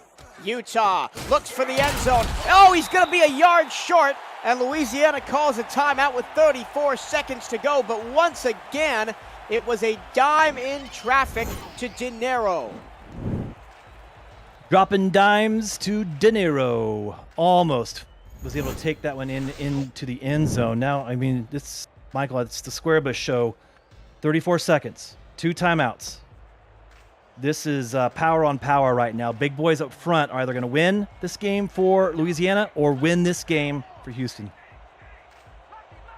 Utah looks for the end zone. Oh, he's going to be a yard short, and Louisiana calls a timeout with 34 seconds to go. But once again, it was a dime in traffic to Dinero. Dropping dimes to Dinero. Almost was able to take that one into the end zone. Now, I mean, Michael, it's the Squarebush show. 34 seconds, 2 timeouts. This is power on power right now. Big boys up front are either going to win this game for Louisiana or win this game for Houston.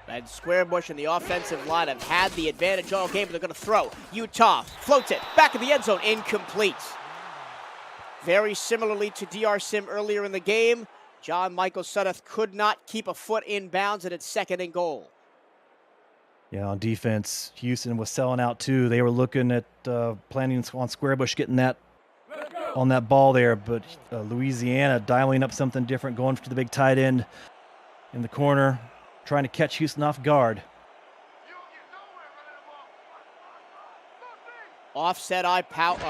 And Squarebush and the offensive line have had the advantage all game, but they're going to throw. Utah floats it back in the end zone, incomplete. Very similarly to DR Sim earlier in the game, John Michael Sudeth could not keep a foot in bounds, and it's 2nd and goal. Yeah, on defense, Houston was selling out too. They were looking at planning on Squarebush getting that on that ball there, but Louisiana dialing up something different, going to the big tight end in the corner, trying to catch Houston off guard. Offset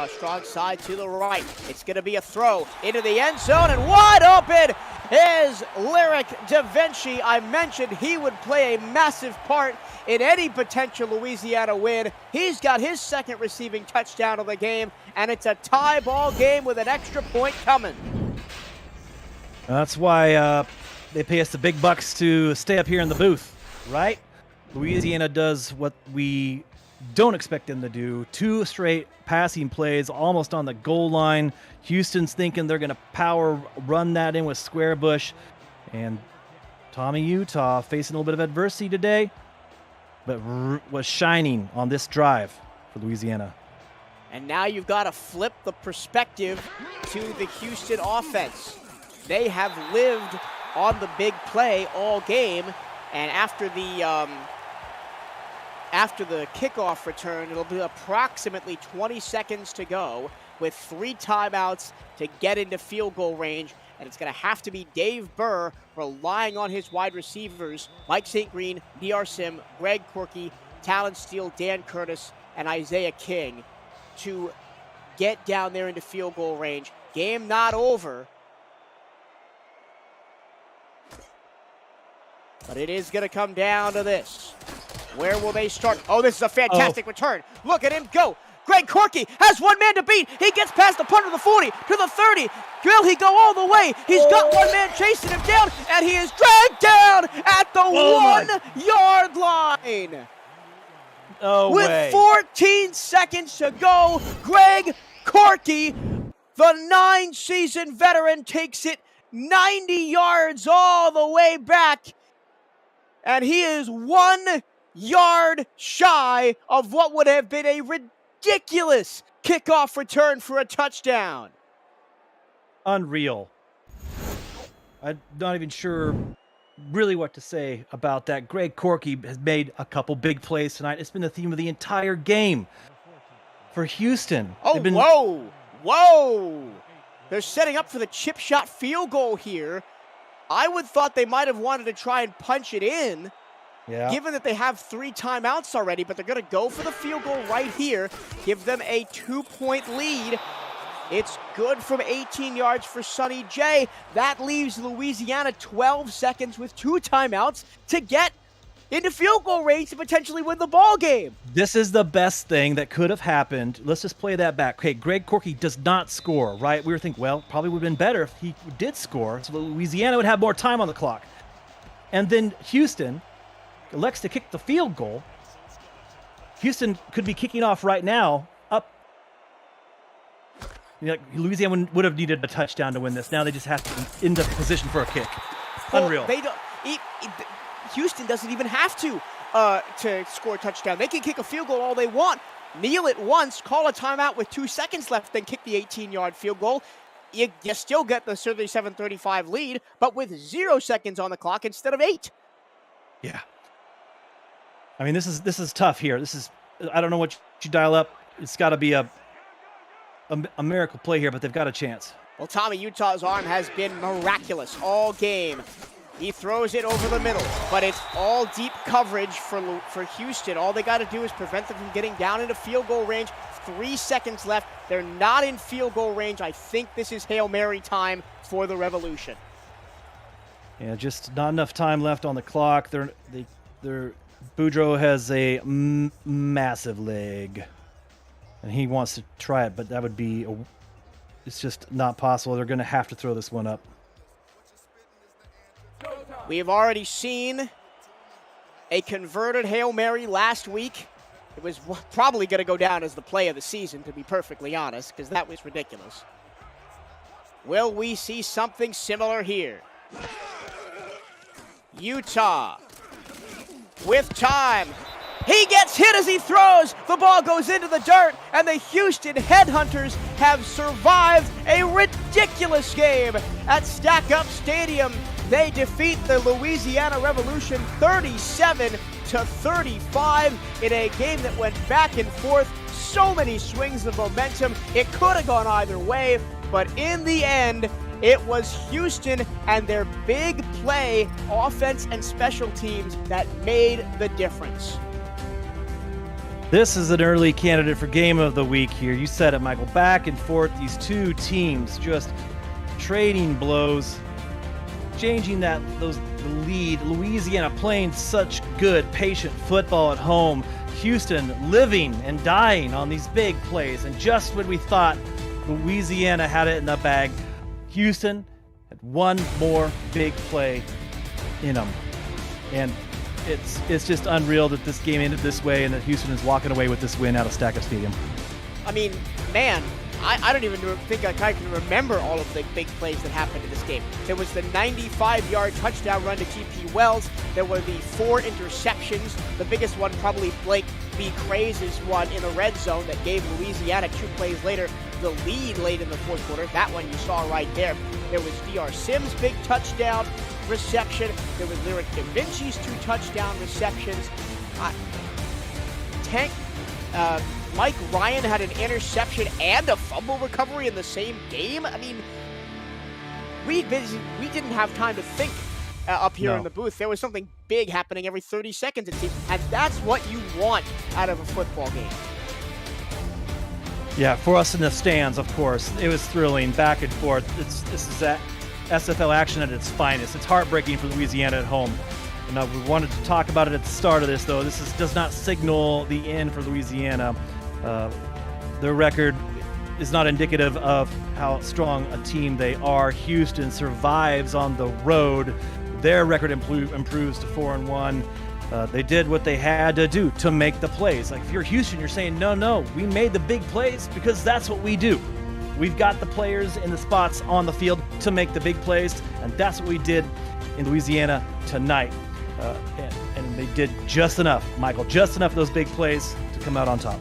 strong side to the right. It's going to be a throw into the end zone, and wide open is Lyric Da Vinci. I mentioned he would play a massive part in any potential Louisiana win. He's got his second receiving touchdown of the game, and it's a tie ball game with an extra point coming. That's why they pay us the big bucks to stay up here in the booth, right? Louisiana does what we don't expect them to do. 2 straight passing plays almost on the goal line. Houston's thinking they're going to power run that in with Squarebush. And Tommy Utah facing a little bit of adversity today, but was shining on this drive for Louisiana. And now you've got to flip the perspective to the Houston offense. They have lived on the big play all game, and after the kickoff return, it'll be approximately 20 seconds to go with 3 timeouts to get into field goal range, and it's going to have to be Dave Burr relying on his wide receivers, Mike St. Green, D.R. Sim, Greg Corky, Talon Steele, Dan Curtis, and Isaiah King to get down there into field goal range. Game not over, but it is going to come down to this. Where will they start? Oh, this is a fantastic return. Look at him go. Greg Corky has one man to beat. He gets past the punter to the 40, to the 30. Will he go all the way? He's got one man chasing him down, and he is dragged down at the 1-yard line. No way. With 14 seconds to go, Greg Corky, the 9-season veteran, takes it 90 yards all the way back, and he is 1 yard shy of what would have been a ridiculous kickoff return for a touchdown. Unreal. I'm not even sure really what to say about that. Greg Corky has made a couple big plays tonight. It's been the theme of the entire game for Houston. Oh, whoa. They're setting up for the chip shot field goal here. I would thought they might have wanted to try and punch it in. Yeah. Given that they have 3 timeouts already, but they're going to go for the field goal right here, give them a 2-point lead. It's good from 18 yards for Sonny J. That leaves Louisiana 12 seconds with 2 timeouts to get into field goal range to potentially win the ball game. This is the best thing that could have happened. Let's just play that back. Okay, Greg Corky does not score, right? We were thinking, well, probably would have been better if he did score, so Louisiana would have more time on the clock. And then Houston elects to kick the field goal. Houston could be kicking off right now. Up. Louisiana would have needed a touchdown to win this. Now they just have to be into position for a kick. Unreal. They don't. Houston doesn't even have to score a touchdown. They can kick a field goal all they want. Kneel it once, call a timeout with 2 seconds left, then kick the 18-yard field goal. You still get the 37-35 lead, but with 0 seconds on the clock instead of 8. Yeah. I mean, this is tough here. I don't know what you dial up. It's got to be a miracle play here, but they've got a chance. Well, Tommy Utah's arm has been miraculous all game. He throws it over the middle, but it's all deep coverage for Houston. All they got to do is prevent them from getting down into field goal range. 3 seconds left. They're not in field goal range. I think this is Hail Mary time for the Revolution. Yeah, just not enough time left on the clock. Boudreaux has a massive leg, and he wants to try it, but that would be it's just not possible. They're going to have to throw this one up. We have already seen a converted Hail Mary last week. It was probably going to go down as the play of the season, to be perfectly honest, because that was ridiculous. Will we see something similar here? Utah with time. He gets hit as he throws. The ball goes into the dirt, and the Houston Headhunters have survived a ridiculous game at Stack Up Stadium. They defeat the Louisiana Revolution 37-35 in a game that went back and forth. So many swings of momentum. It could have gone either way, but in the end, it was Houston and their big play, offense and special teams, that made the difference. This is an early candidate for game of the week here. You said it, Michael. Back and forth, these two teams just trading blows, changing the lead. Louisiana playing such good, patient football at home. Houston living and dying on these big plays. And just when we thought Louisiana had it in the bag, Houston had one more big play in them. And it's just unreal that this game ended this way and that Houston is walking away with this win out of Stack Up Stadium. I mean, man, I don't even think I can remember all of the big plays that happened in this game. There was the 95-yard touchdown run to G.P. Wells. There were the 4 interceptions. The biggest one probably Blake B. Craze's one in the red zone that gave Louisiana 2 plays later the lead late in the fourth quarter. That one you saw right there. There was D.R. Sims' big touchdown reception. There was Lyric Da Vinci's 2 touchdown receptions. Mike Ryan had an interception and a fumble recovery in the same game. I mean, we didn't have time to think up here in the booth. There was something big happening every 30 seconds, it seems, and that's what you want out of a football game. Yeah, for us in the stands, of course, it was thrilling, back and forth. This is that SFL action at its finest. It's heartbreaking for Louisiana at home. And we wanted to talk about it at the start of this, though. This does not signal the end for Louisiana. Their record is not indicative of how strong a team they are. Houston survives on the road. Their record improves to 4-1. They did what they had to do to make the plays. Like, if you're Houston, you're saying, no, we made the big plays because that's what we do. We've got the players in the spots on the field to make the big plays, and that's what we did in Louisiana tonight. And they did just enough, Michael, just enough of those big plays to come out on top.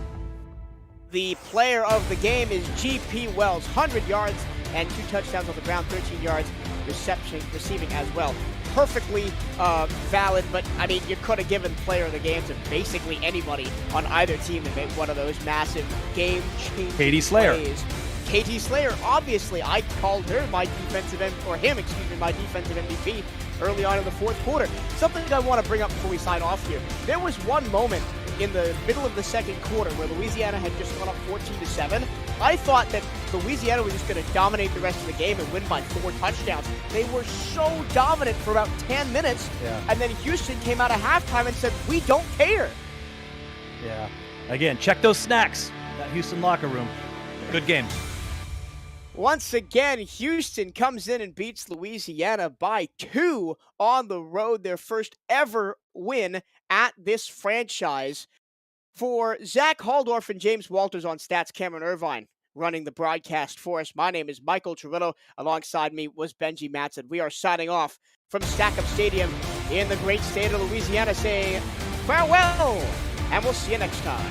The player of the game is G.P. Wells, 100 yards and 2 touchdowns on the ground, 13 yards receiving as well. Perfectly valid, but I mean, you could have given player of the game to basically anybody on either team to make one of those massive game-changing plays. Katie Slayer, obviously, I called her my defensive MVP early on in the fourth quarter. Something I want to bring up before we sign off here. There was one moment in the middle of the second quarter where Louisiana had just gone up 14-7. I thought that Louisiana was just going to dominate the rest of the game and win by 4 touchdowns. They were so dominant for about 10 minutes, and then Houston came out of halftime and said, we don't care. Yeah. Again, check those snacks. That Houston locker room. Good game. Once again, Houston comes in and beats Louisiana by 2 on the road, their first ever win at this franchise. For Zach Haldorf and James Walters on Stats, Cameron Irvine running the broadcast for us. My name is Michael Cirillo. Alongside me was Benji Matson. We are signing off from Stack Up Stadium in the great state of Louisiana, saying farewell, and we'll see you next time.